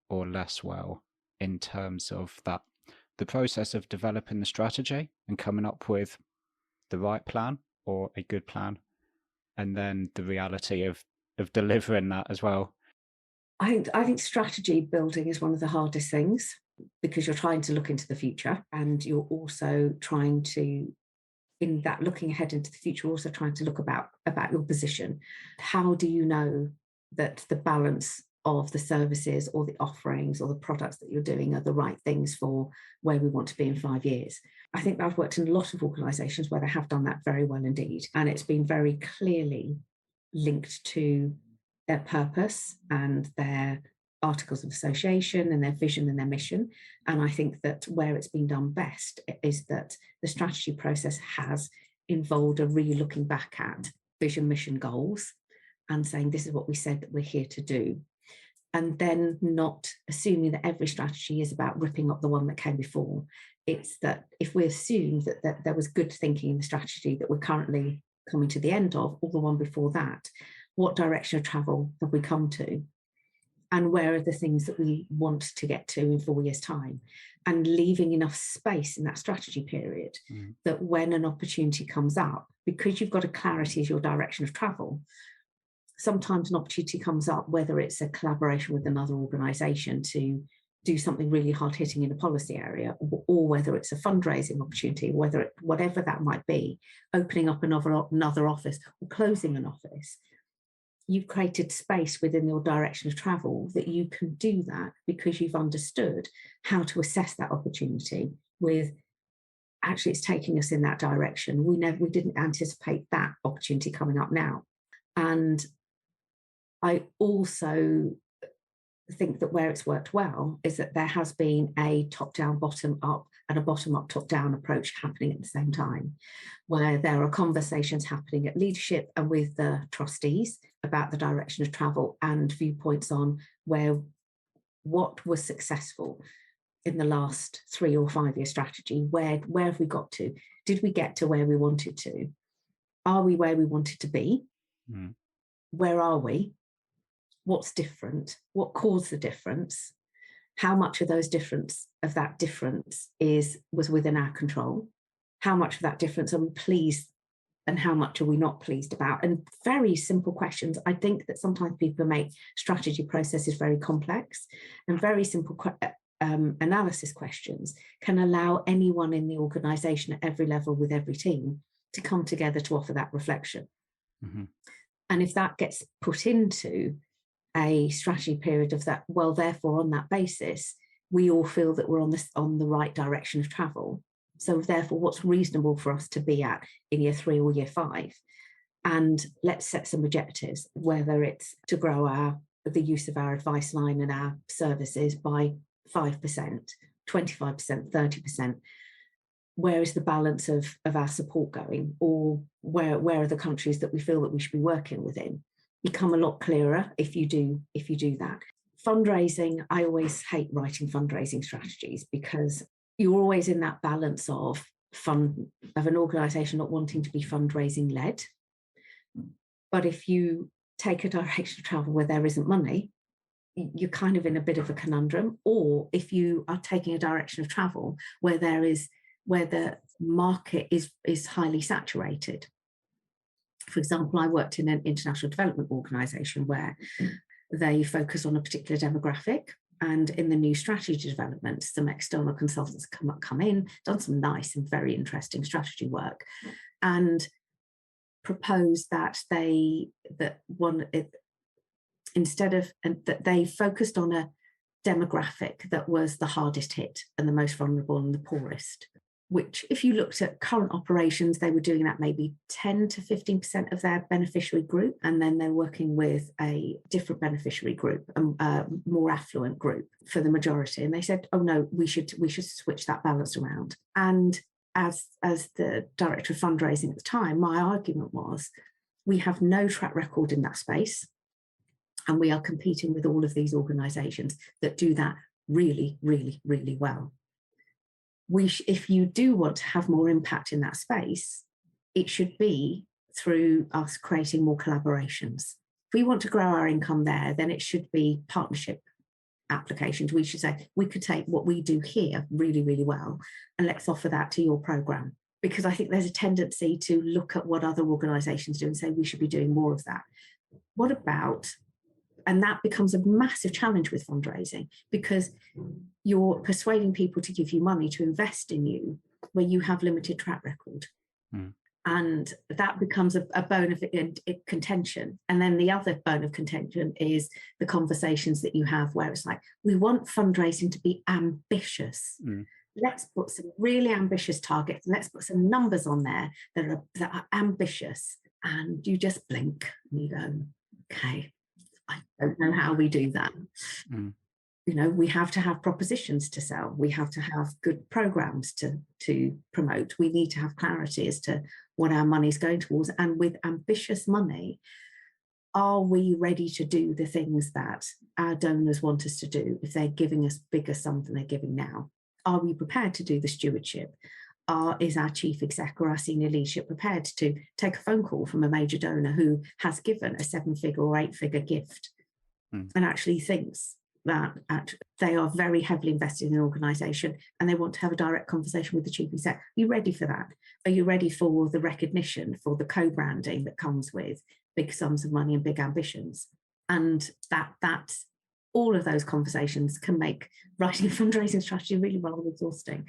or less well in terms of that, the process of developing the strategy and coming up with the right plan or a good plan, and then the reality of delivering that as well? I think strategy building is one of the hardest things, because you're trying to look into the future, and you're also trying to, in that looking ahead into the future, also trying to look about your position. How do you know that the balance of the services or the offerings or the products that you're doing are the right things for where we want to be in 5 years? I think I've worked in a lot of organisations where they have done that very well indeed, and it's been very clearly linked to their purpose and their articles of association and their vision and their mission. And I think that where it's been done best is that the strategy process has involved a really looking back at vision, mission, goals, and saying, this is what we said that we're here to do. And then not assuming that every strategy is about ripping up the one that came before. It's that if we assume that there was good thinking in the strategy that we're currently coming to the end of, or the one before that, what direction of travel have we come to? And where are the things that we want to get to in 4 years' time? And leaving enough space in that strategy period that when an opportunity comes up, because you've got a clarity as your direction of travel, sometimes an opportunity comes up, whether it's a collaboration with another organisation to do something really hard-hitting in a policy area, or whether it's a fundraising opportunity, whatever that might be, opening up another office or closing an office. You've created space within your direction of travel that you can do that because you've understood how to assess that opportunity with, actually, it's taking us in that direction. We didn't anticipate that opportunity coming up now. And I also think that where it's worked well is that there has been a top-down, bottom-up and a bottom-up, top-down approach happening at the same time, where there are conversations happening at leadership and with the trustees about the direction of travel and viewpoints on what was successful in the last 3 or 5 year strategy. Where have we got to? Did we get to where we wanted to? Are we where we wanted to be? Where are we? What's different? What caused the difference? How much of that difference was within our control? How much of that difference are we pleased and how much are we not pleased about? And very simple questions. I think that sometimes people make strategy processes very complex, and very simple analysis questions can allow anyone in the organisation at every level with every team to come together to offer that reflection. And if that gets put into a strategy period of that, well, therefore, on that basis, we all feel that we're on the right direction of travel. So therefore, what's reasonable for us to be at in year 3 or year 5? And let's set some objectives, whether it's to grow the use of our advice line and our services by 5%, 25%, 30%. Where is the balance of our support going? Or where are the countries that we feel that we should be working within? Become a lot clearer if you do that. Fundraising, I always hate writing fundraising strategies because you're always in that balance of an organisation not wanting to be fundraising led. But if you take a direction of travel where there isn't money, you're kind of in a bit of a conundrum. Or if you are taking a direction of travel where the market is highly saturated. For example, I worked in an international development organisation where they focus on a particular demographic, and in the new strategy development, some external consultants come in, done some nice and very interesting strategy work, and proposed that they focused on a demographic that was the hardest hit and the most vulnerable and the poorest. Which, if you looked at current operations, they were doing that maybe 10 to 15% of their beneficiary group, and then they're working with a different beneficiary group, a more affluent group for the majority. And they said, "Oh no, we should switch that balance around." And as the director of fundraising at the time, my argument was, we have no track record in that space, and we are competing with all of these organisations that do that really, really, really well. If you do want to have more impact in that space, it should be through us creating more collaborations. If we want to grow our income there, then it should be partnership applications. We should say, we could take what we do here really, really well, and let's offer that to your programme. Because I think there's a tendency to look at what other organisations do and say, we should be doing more of that. What about... And that becomes a massive challenge with fundraising, because you're persuading people to give you money to invest in you where you have limited track record. And that becomes a bone of contention. And then the other bone of contention is the conversations that you have where it's like, we want fundraising to be ambitious. Let's put some really ambitious targets, and let's put some numbers on there that are ambitious. And you just blink and you go, okay, I don't know how we do that. we have to have propositions to sell. We have to have good programs to promote. We need to have clarity as to what our money is going towards. And with ambitious money, are we ready to do the things that our donors want us to do if they're giving us bigger sums than they're giving now? Are we prepared to do the stewardship? Is our chief exec or our senior leadership prepared to take a phone call from a major donor who has given a 7-figure or 8-figure gift and actually thinks that they are very heavily invested in an organisation and they want to have a direct conversation with the chief exec? Are you ready for that? Are you ready for the recognition, for the co-branding that comes with big sums of money and big ambitions? And that all of those conversations can make writing a fundraising strategy really rather exhausting.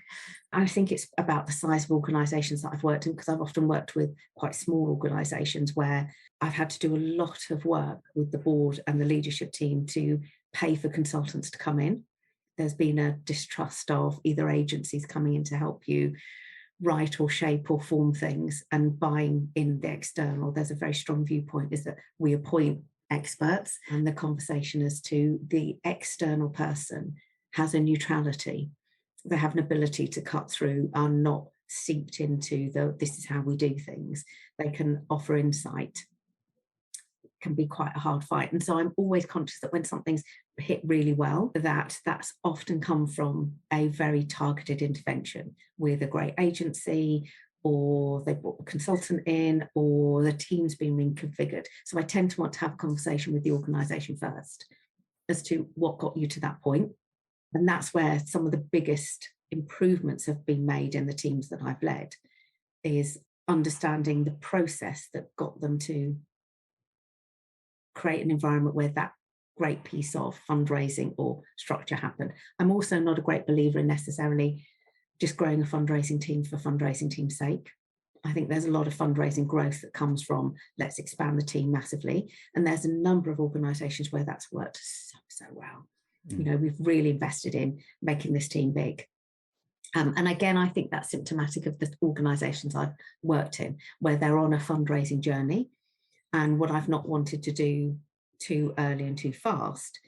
I think it's about the size of organisations that I've worked in, because I've often worked with quite small organisations where I've had to do a lot of work with the board and the leadership team to pay for consultants to come in. There's been a distrust of either agencies coming in to help you write or shape or form things and buying in the external. There's a very strong viewpoint is that we appoint experts, and the conversation as to the external person has a neutrality. They have an ability to cut through, are not seeped into this is how we do things. They can offer insight. It can be quite a hard fight. And so I'm always conscious that when something's hit really well, that's often come from a very targeted intervention with a great agency, or they brought a consultant in, or the team's been reconfigured. So I tend to want to have a conversation with the organisation first as to what got you to that point. And that's where some of the biggest improvements have been made in the teams that I've led, is understanding the process that got them to create an environment where that great piece of fundraising or structure happened. I'm also not a great believer in necessarily just growing a fundraising team for fundraising team's sake. I think there's a lot of fundraising growth that comes from let's expand the team massively. And there's a number of organisations where that's worked so well. We've really invested in making this team big. And again, I think that's symptomatic of the organisations I've worked in, where they're on a fundraising journey. And what I've not wanted to do too early and too fast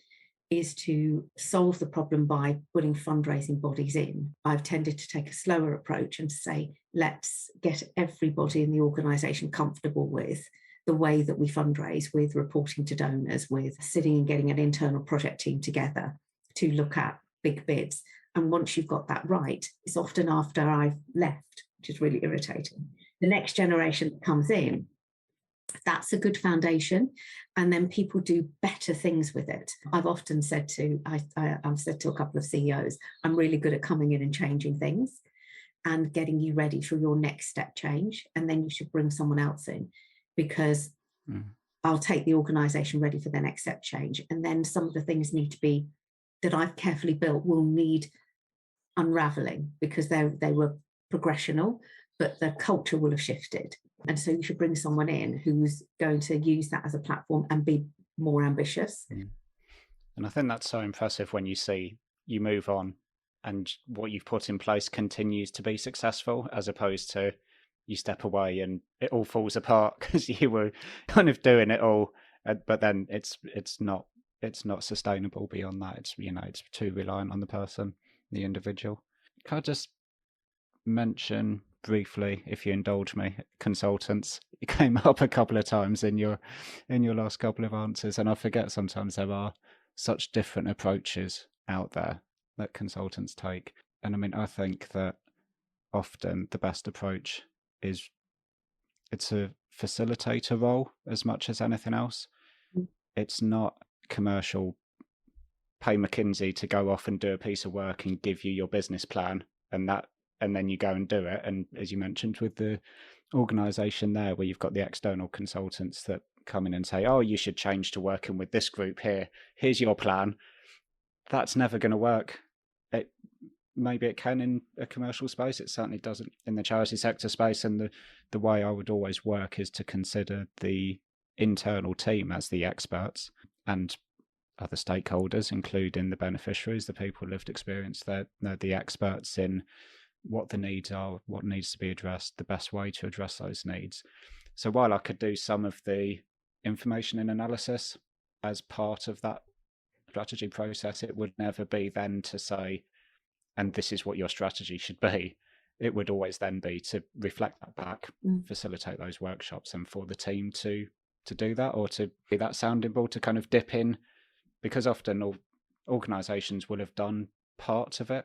is to solve the problem by putting fundraising bodies in. I've tended to take a slower approach and to say, let's get everybody in the organisation comfortable with the way that we fundraise, with reporting to donors, with sitting and getting an internal project team together to look at big bids. And once you've got that right, it's often after I've left, which is really irritating. The next generation that comes in, that's a good foundation, and then people do better things with it. I've often said I've said to a couple of CEOs, I'm really good at coming in and changing things and getting you ready for your next step change, and then you should bring someone else in, because I'll take the organisation ready for their next step change, and then some of the things need to be that I've carefully built will need unravelling because they were progressional, but the culture will have shifted. And so you should bring someone in who's going to use that as a platform and be more ambitious. And I think that's so impressive when you see you move on and what you've put in place continues to be successful, as opposed to you step away and it all falls apart because you were kind of doing it all, but then it's not sustainable beyond that. It's too reliant on the person, the individual. Can I just mention briefly, if you indulge me, consultants? It came up a couple of times in your last couple of answers, and I forget sometimes there are such different approaches out there that consultants take. And I mean, I think that often the best approach is it's a facilitator role as much as anything else. It's not commercial, pay McKinsey to go off and do a piece of work and give you your business plan and then you go and do it. And as you mentioned with the organisation there, where you've got the external consultants that come in and say, oh, you should change to working with this group here. Here's your plan. That's never going to work. Maybe it can in a commercial space. It certainly doesn't in the charity sector space. And the way I would always work is to consider the internal team as the experts and other stakeholders, including the beneficiaries, the people with lived experience. They're the experts in what the needs are, what needs to be addressed, the best way to address those needs. So while I could do some of the information and analysis as part of that strategy process, it would never be then to say, and this is what your strategy should be. It would always then be to reflect that back, facilitate those workshops, and for the team to do that, or to be that sounding board to kind of dip in, because often organisations will have done part of it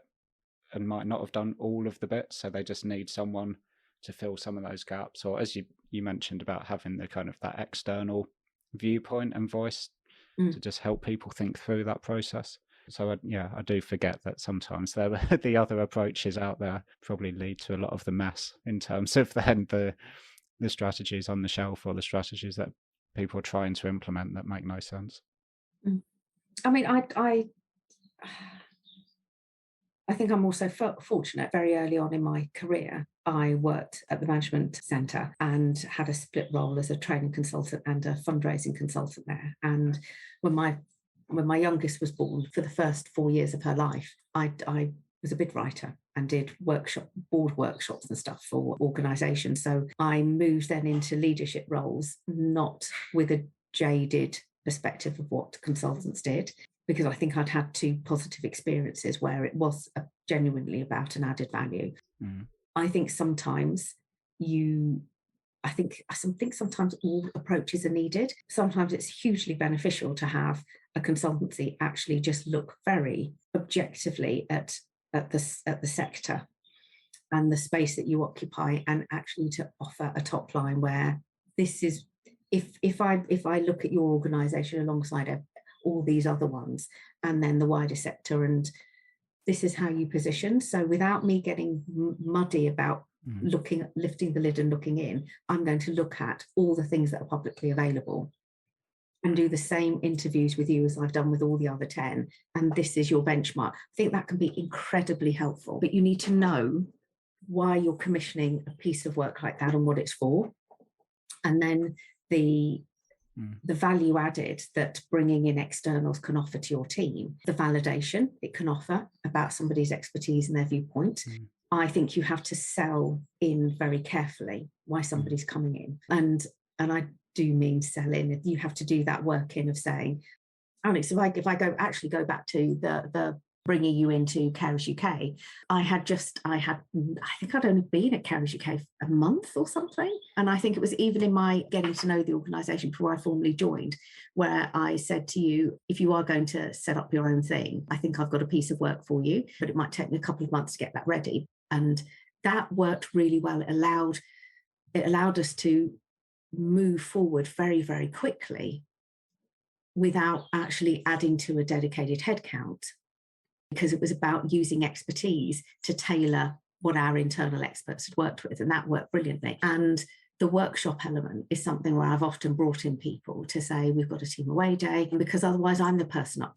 and might not have done all of the bits, so they just need someone to fill some of those gaps. Or as you mentioned about having the kind of that external viewpoint and voice to just help people think through that process. So I do forget that sometimes the other approaches out there probably lead to a lot of the mess in terms of then the strategies on the shelf, or the strategies that people are trying to implement that make no sense. I mean, I think I'm also fortunate. Very early on in my career, I worked at the management centre and had a split role as a training consultant and a fundraising consultant there. And when my youngest was born, for the first 4 years of her life, I was a bid writer and did board workshops and stuff for organisations. So I moved then into leadership roles, not with a jaded perspective of what consultants did, because I think I'd had 2 positive experiences where it was genuinely about an added value. I think sometimes sometimes all approaches are needed. Sometimes it's hugely beneficial to have a consultancy actually just look very objectively at the sector and the space that you occupy, and actually to offer a top line where this is, if I look at your organisation alongside all these other ones and then the wider sector, and this is how you position. So without me getting muddy about lifting the lid and looking in, I'm going to look at all the things that are publicly available and do the same interviews with you as I've done with all the other 10. And this is your benchmark. I think that can be incredibly helpful, but you need to know why you're commissioning a piece of work like that and what it's for. And then the value added that bringing in externals can offer to your team, the validation it can offer about somebody's expertise and their viewpoint. I think you have to sell in very carefully why somebody's coming in. And I do mean sell in. You have to do that work in of saying, Alex, if I go back to the bringing you into Carers UK, I think I'd only been at Carers UK a month or something. And I think it was even in my getting to know the organisation before I formally joined, where I said to you, if you are going to set up your own thing, I think I've got a piece of work for you, but it might take me a couple of months to get that ready. And that worked really well. It allowed us to move forward very, very quickly without actually adding to a dedicated headcount, because it was about using expertise to tailor what our internal experts had worked with, and that worked brilliantly. And the workshop element is something where I've often brought in people to say, we've got a team away day, because otherwise I'm the person at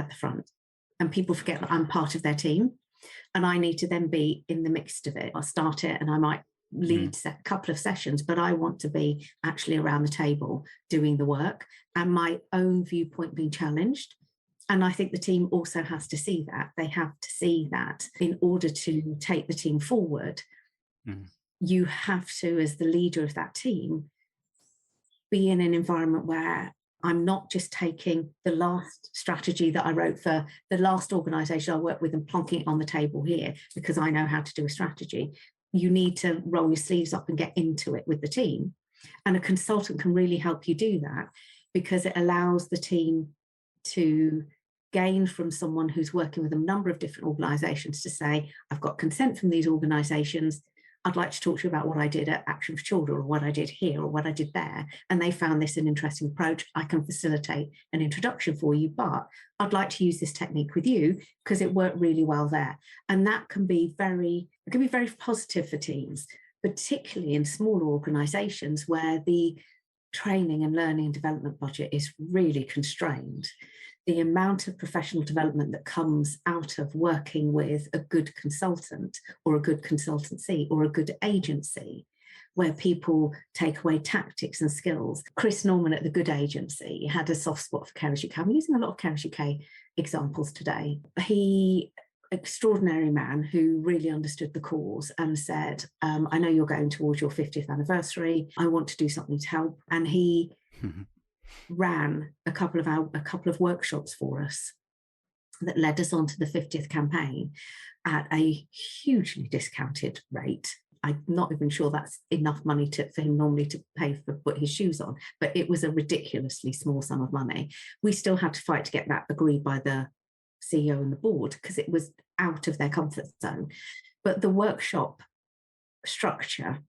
the front, and people forget that I'm part of their team, and I need to then be in the midst of it. I'll start it and I might lead a couple of sessions, but I want to be actually around the table doing the work and my own viewpoint being challenged. And I think the team also has to see that. They have to see that in order to take the team forward. You have to, as the leader of that team, be in an environment where I'm not just taking the last strategy that I wrote for the last organisation I worked with and plonking it on the table here because I know how to do a strategy. You need to roll your sleeves up and get into it with the team. And a consultant can really help you do that, because it allows the team to gain from someone who's working with a number of different organisations to say, I've got consent from these organisations. I'd like to talk to you about what I did at Action for Children, or what I did here, or what I did there. And they found this an interesting approach. I can facilitate an introduction for you, but I'd like to use this technique with you because it worked really well there. And that can be very positive for teams, particularly in smaller organisations where the training and learning and development budget is really constrained. The amount of professional development that comes out of working with a good consultant or a good consultancy or a good agency, where people take away tactics and skills. Chris Norman at the Good Agency had a soft spot for Carers UK. I'm using a lot of Carers UK examples today. Extraordinary man who really understood the cause and said, I know you're going towards your 50th anniversary. I want to do something to help. And he ran a couple of workshops for us that led us on to the 50th campaign at a hugely discounted rate. I'm not even sure that's enough money for him normally to pay for put his shoes on, but it was a ridiculously small sum of money. We still had to fight to get that agreed by the CEO and the board because it was out of their comfort zone. But the workshop structure,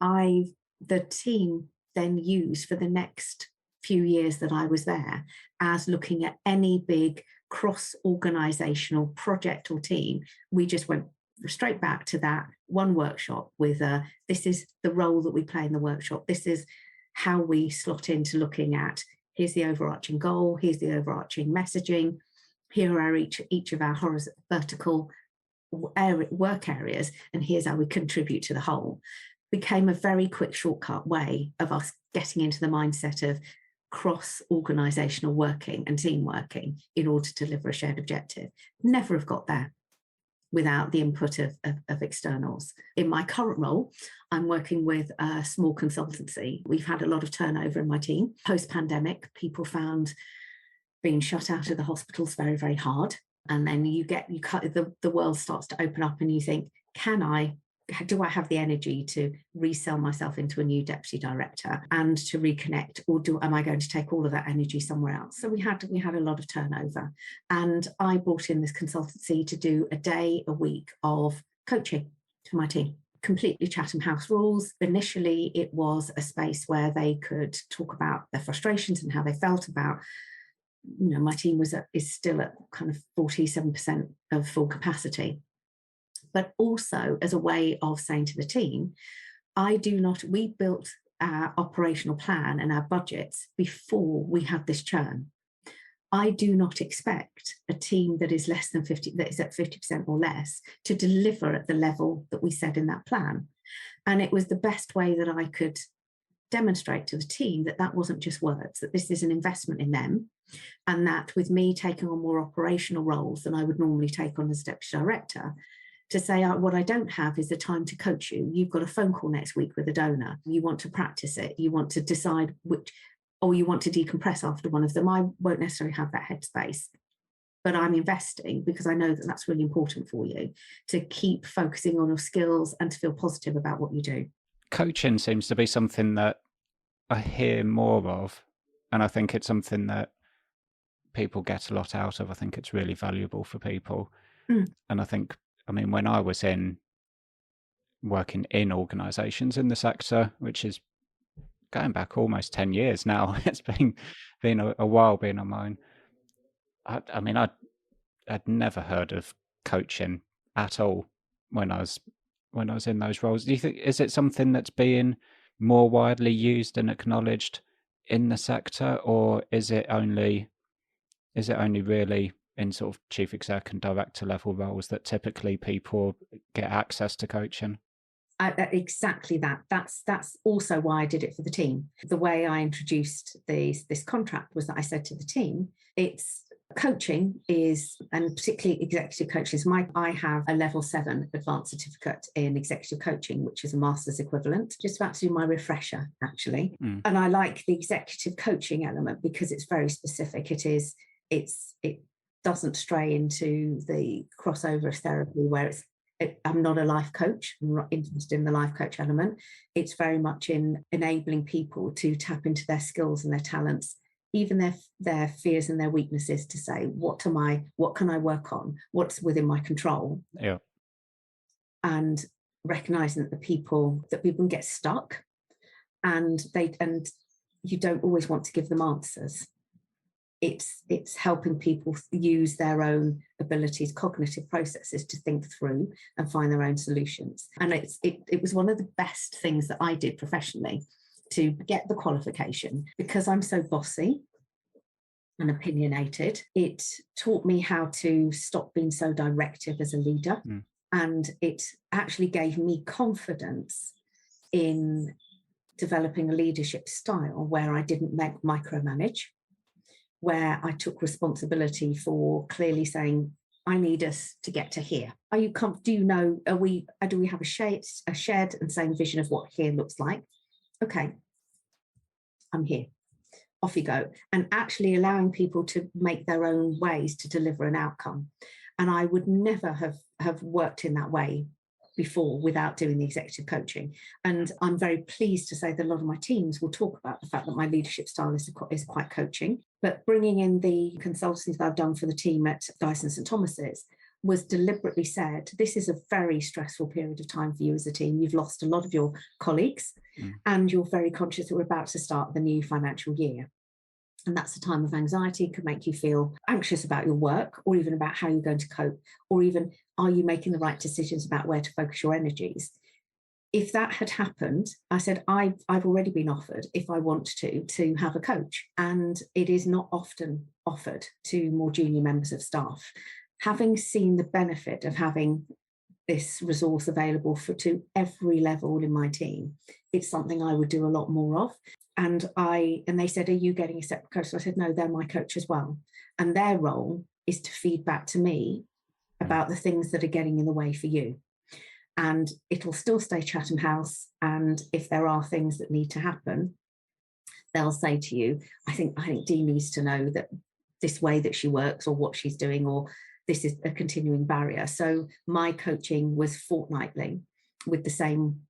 the team then used for the next few years that I was there as looking at any big cross-organisational project or team. We just went straight back to that one workshop with this is the role that we play in the workshop. This is how we slot into looking at, here's the overarching goal, here's the overarching messaging, here are each of our vertical work areas, and here's how we contribute to the whole. Became a very quick shortcut way of us getting into the mindset of cross-organisational working and team working in order to deliver a shared objective. Never have got there without the input of externals. In my current role, I'm working with a small consultancy. We've had a lot of turnover in my team. Post-pandemic, people found being shut out of the hospitals very, very hard. And then the world starts to open up and you think, do I have the energy to resell myself into a new deputy director and to reconnect, or am I going to take all of that energy somewhere else? So we had a lot of turnover, and I brought in this consultancy to do a day a week of coaching to my team. Completely Chatham House rules. Initially, it was a space where they could talk about their frustrations and how they felt about, my team is still at kind of 47% of full capacity. But also as a way of saying to the team, we built our operational plan and our budgets before we had this churn. I do not expect a team that is less than 50, that is at 50% or less, to deliver at the level that we said in that plan. And it was the best way that I could demonstrate to the team that wasn't just words, that this is an investment in them, and that with me taking on more operational roles than I would normally take on as deputy director, to say, what I don't have is the time to coach you. You've got a phone call next week with a donor. You want to practice it. You want to decide or you want to decompress after one of them. I won't necessarily have that headspace, but I'm investing because I know that that's really important for you to keep focusing on your skills and to feel positive about what you do. Coaching seems to be something that I hear more of, and I think it's something that people get a lot out of. I think it's really valuable for people. And when I was working in organisations in the sector, which is going back almost 10 years now, it's been a while being on mine. I'd never heard of coaching at all when I was in those roles. Do you think, is it something that's being more widely used and acknowledged in the sector, or is it only really in sort of chief exec and director level roles that typically people get access to coaching? Exactly that. That's also why I did it for the team. The way I introduced this contract was that I said to the team, it's coaching is, and particularly executive coaches, I have a level 7 advanced certificate in executive coaching, which is a master's equivalent. Just about to do my refresher, actually. And I like the executive coaching element because it's very specific. It doesn't stray into the crossover of therapy where I'm not a life coach. I'm not interested in the life coach element. It's very much in enabling people to tap into their skills and their talents, even their fears and their weaknesses, to say, what can I work on? What's within my control? Yeah. And recognizing that people can get stuck, and you don't always want to give them answers. It's helping people use their own abilities, cognitive processes to think through and find their own solutions. And it was one of the best things that I did professionally to get the qualification, because I'm so bossy and opinionated. It taught me how to stop being so directive as a leader. And it actually gave me confidence in developing a leadership style where I didn't micromanage, where I took responsibility for clearly saying, I need us to get to here. Do we have a shared and same vision of what here looks like? Okay, I'm here. off you go, and actually allowing people to make their own ways to deliver an outcome. And I would never have worked in that way before without doing the executive coaching. And I'm very pleased to say that a lot of my teams will talk about the fact that my leadership style is quite coaching. But bringing in the consultancies that I've done for the team at Dyson St Thomas's was deliberately said, this is a very stressful period of time for you as a team. You've lost a lot of your colleagues and you're very conscious that we're about to start the new financial year. And that's a time of anxiety. It could make you feel anxious about your work, or even about how you're going to cope, or even are you making the right decisions about where to focus your energies. If that had happened, I said, I've already been offered, if I want to have a coach. And it is not often offered to more junior members of staff. Having seen the benefit of having this resource available to every level in my team, it's something I would do a lot more of. And they said, are you getting a separate coach? So I said, no, they're my coach as well. And their role is to feed back to me about the things that are getting in the way for you. And it'll still stay Chatham House. And if there are things that need to happen, they'll say to you, I think Dee needs to know that this way that she works or what she's doing, or this is a continuing barrier. So my coaching was fortnightly with the same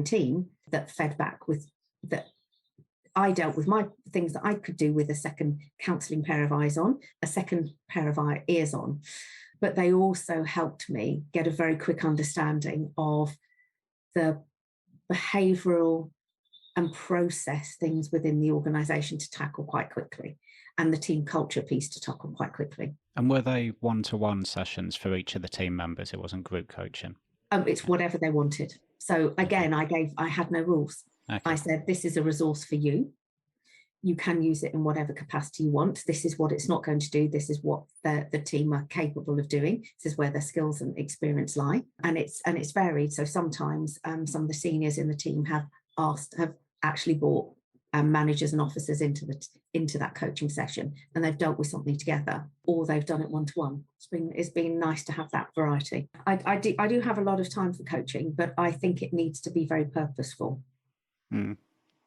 team that fed back with that. I dealt with my things that I could do with a second counselling pair of eyes on, a second pair of ears on. But they also helped me get a very quick understanding of the behavioural and process things within the organisation to tackle quite quickly, and the team culture piece to tackle quite quickly. And were they one-to-one sessions for each of the team members? It wasn't group coaching? It's whatever they wanted. So again, I had no rules. Okay. I said, this is a resource for you. You can use it in whatever capacity you want. This is what it's not going to do. This is what the team are capable of doing. This is where their skills and experience lie. And it's varied. So sometimes some of the seniors in the team have actually brought managers and officers into that coaching session, and they've dealt with something together, or they've done it one-to-one. It's been nice to have that variety. I do have a lot of time for coaching, but I think it needs to be very purposeful.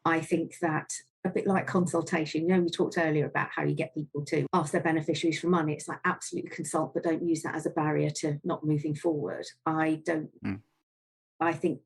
I think that a bit like consultation, we talked earlier about how you get people to ask their beneficiaries for money. It's like, absolutely consult, but don't use that as a barrier to not moving forward. I think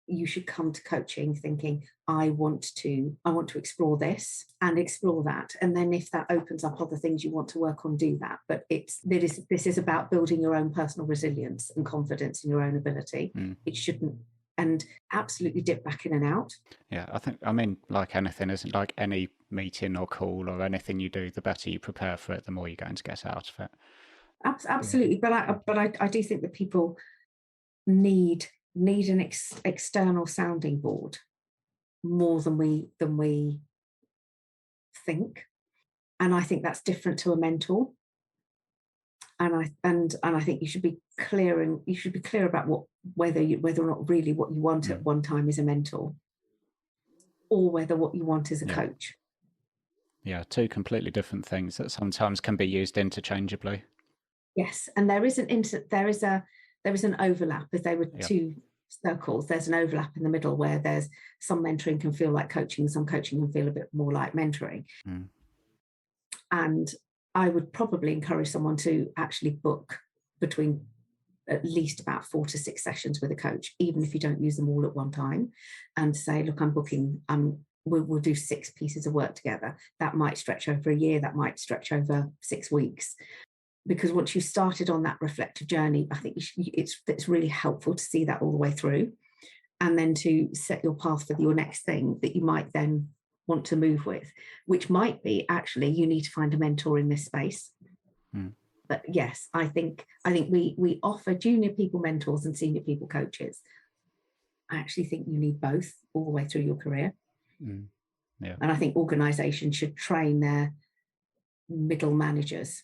you should come to coaching thinking, I want to explore this and explore that. And then if that opens up other things you want to work on, do that. But this is about building your own personal resilience and confidence in your own ability. It shouldn't, and absolutely dip back in and out. Yeah, I mean, like anything, isn't like any meeting or call or anything you do, the better you prepare for it, the more you're going to get out of it. Absolutely. But I do think that people need an external sounding board more than we think, and I think that's different to a mentor. And I think you should be clear, and you should be clear about whether or not really what you want at one time is a mentor, or whether what you want is a coach. Yeah, two completely different things that sometimes can be used interchangeably. Yes, and there is an overlap. If there were two circles, there's an overlap in the middle where there's some mentoring can feel like coaching, some coaching can feel a bit more like mentoring. And I would probably encourage someone to actually book between at least about 4 to 6 sessions with a coach, even if you don't use them all at one time, and say, look, I'm booking, we'll do 6 pieces of work together. That might stretch over a year, that might stretch over 6 weeks. Because once you've started on that reflective journey, I think it's really helpful to see that all the way through, and then to set your path for your next thing that you might then want to move with, which might be actually you need to find a mentor in this space. But yes, I think we offer junior people mentors and senior people coaches. I actually think you need both all the way through your career. And I think organisations should train their middle managers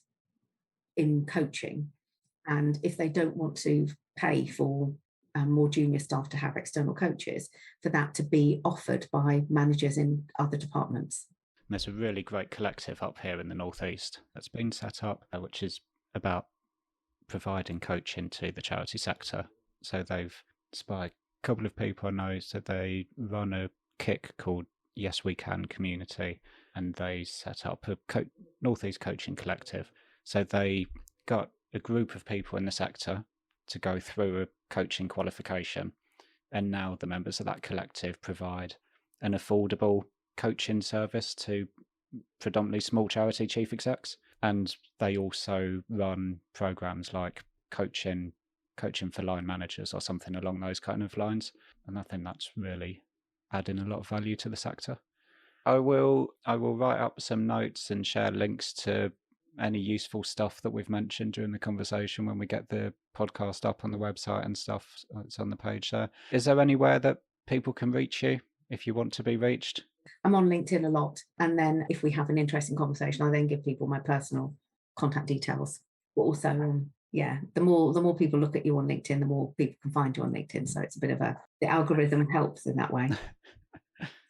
in coaching, and if they don't want to pay for more junior staff to have external coaches, for that to be offered by managers in other departments. There's a really great collective up here in the Northeast that's been set up, which is about providing coaching to the charity sector. So they've, by a couple of people I know, so they run a kick called Yes We Can community, and they set up a Northeast Coaching Collective. So they got a group of people in the sector to go through a coaching qualification, and now the members of that collective provide an affordable coaching service to predominantly small charity chief execs. And they also run programs like coaching for line managers or something along those kind of lines. And I think that's really adding a lot of value to the sector. I will write up some notes and share links to any useful stuff that we've mentioned during the conversation when we get the podcast up on the website and stuff. It's on the page there. Is there anywhere that people can reach you if you want to be reached? I'm on LinkedIn a lot. And then if we have an interesting conversation, I then give people my personal contact details. But also, the more people look at you on LinkedIn, the more people can find you on LinkedIn. So it's a bit of the algorithm helps in that way.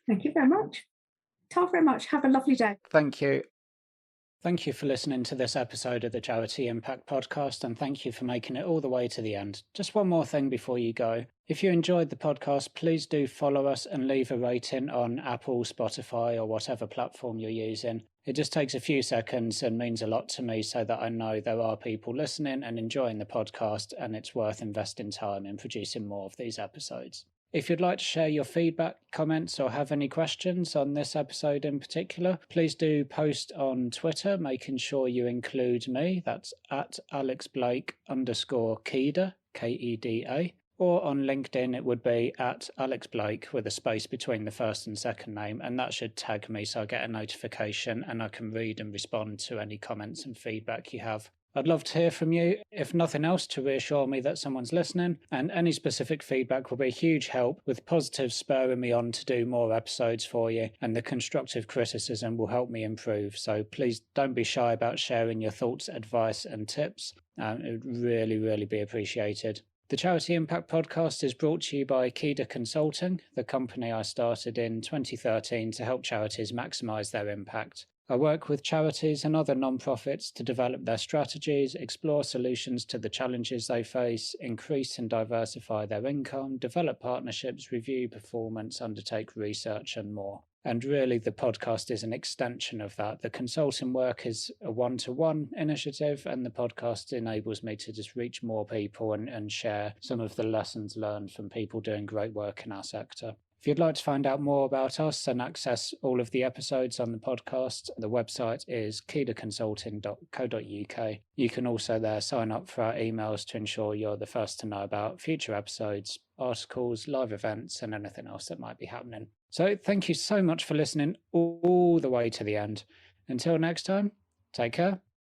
Thank you very much. Very much. Have a lovely day. Thank you. Thank you for listening to this episode of the Charity Impact Podcast, and thank you for making it all the way to the end. Just one more thing before you go. If you enjoyed the podcast, please do follow us and leave a rating on Apple, Spotify, or whatever platform you're using. It just takes a few seconds and means a lot to me so that I know there are people listening and enjoying the podcast, and it's worth investing time in producing more of these episodes. If you'd like to share your feedback, comments, or have any questions on this episode in particular, please do post on Twitter, making sure you include me. That's at AlexBlake_Keda, Keda. Or on LinkedIn, it would be at Alex Blake with a space between the first and second name. And that should tag me so I get a notification and I can read and respond to any comments and feedback you have. I'd love to hear from you, if nothing else, to reassure me that someone's listening, and any specific feedback will be a huge help, with positives spurring me on to do more episodes for you, and the constructive criticism will help me improve. So please don't be shy about sharing your thoughts, advice and tips. It would really, really be appreciated. The Charity Impact Podcast is brought to you by Keda Consulting, the company I started in 2013 to help charities maximise their impact. I work with charities and other non-profits to develop their strategies, explore solutions to the challenges they face, increase and diversify their income, develop partnerships, review performance, undertake research and more. And really, the podcast is an extension of that. The consulting work is a one-to-one initiative, and the podcast enables me to just reach more people and share some of the lessons learned from people doing great work in our sector. If you'd like to find out more about us and access all of the episodes on the podcast, the website is kedaconsulting.co.uk. You can also there sign up for our emails to ensure you're the first to know about future episodes, articles, live events, and anything else that might be happening. So thank you so much for listening all the way to the end. Until next time, take care.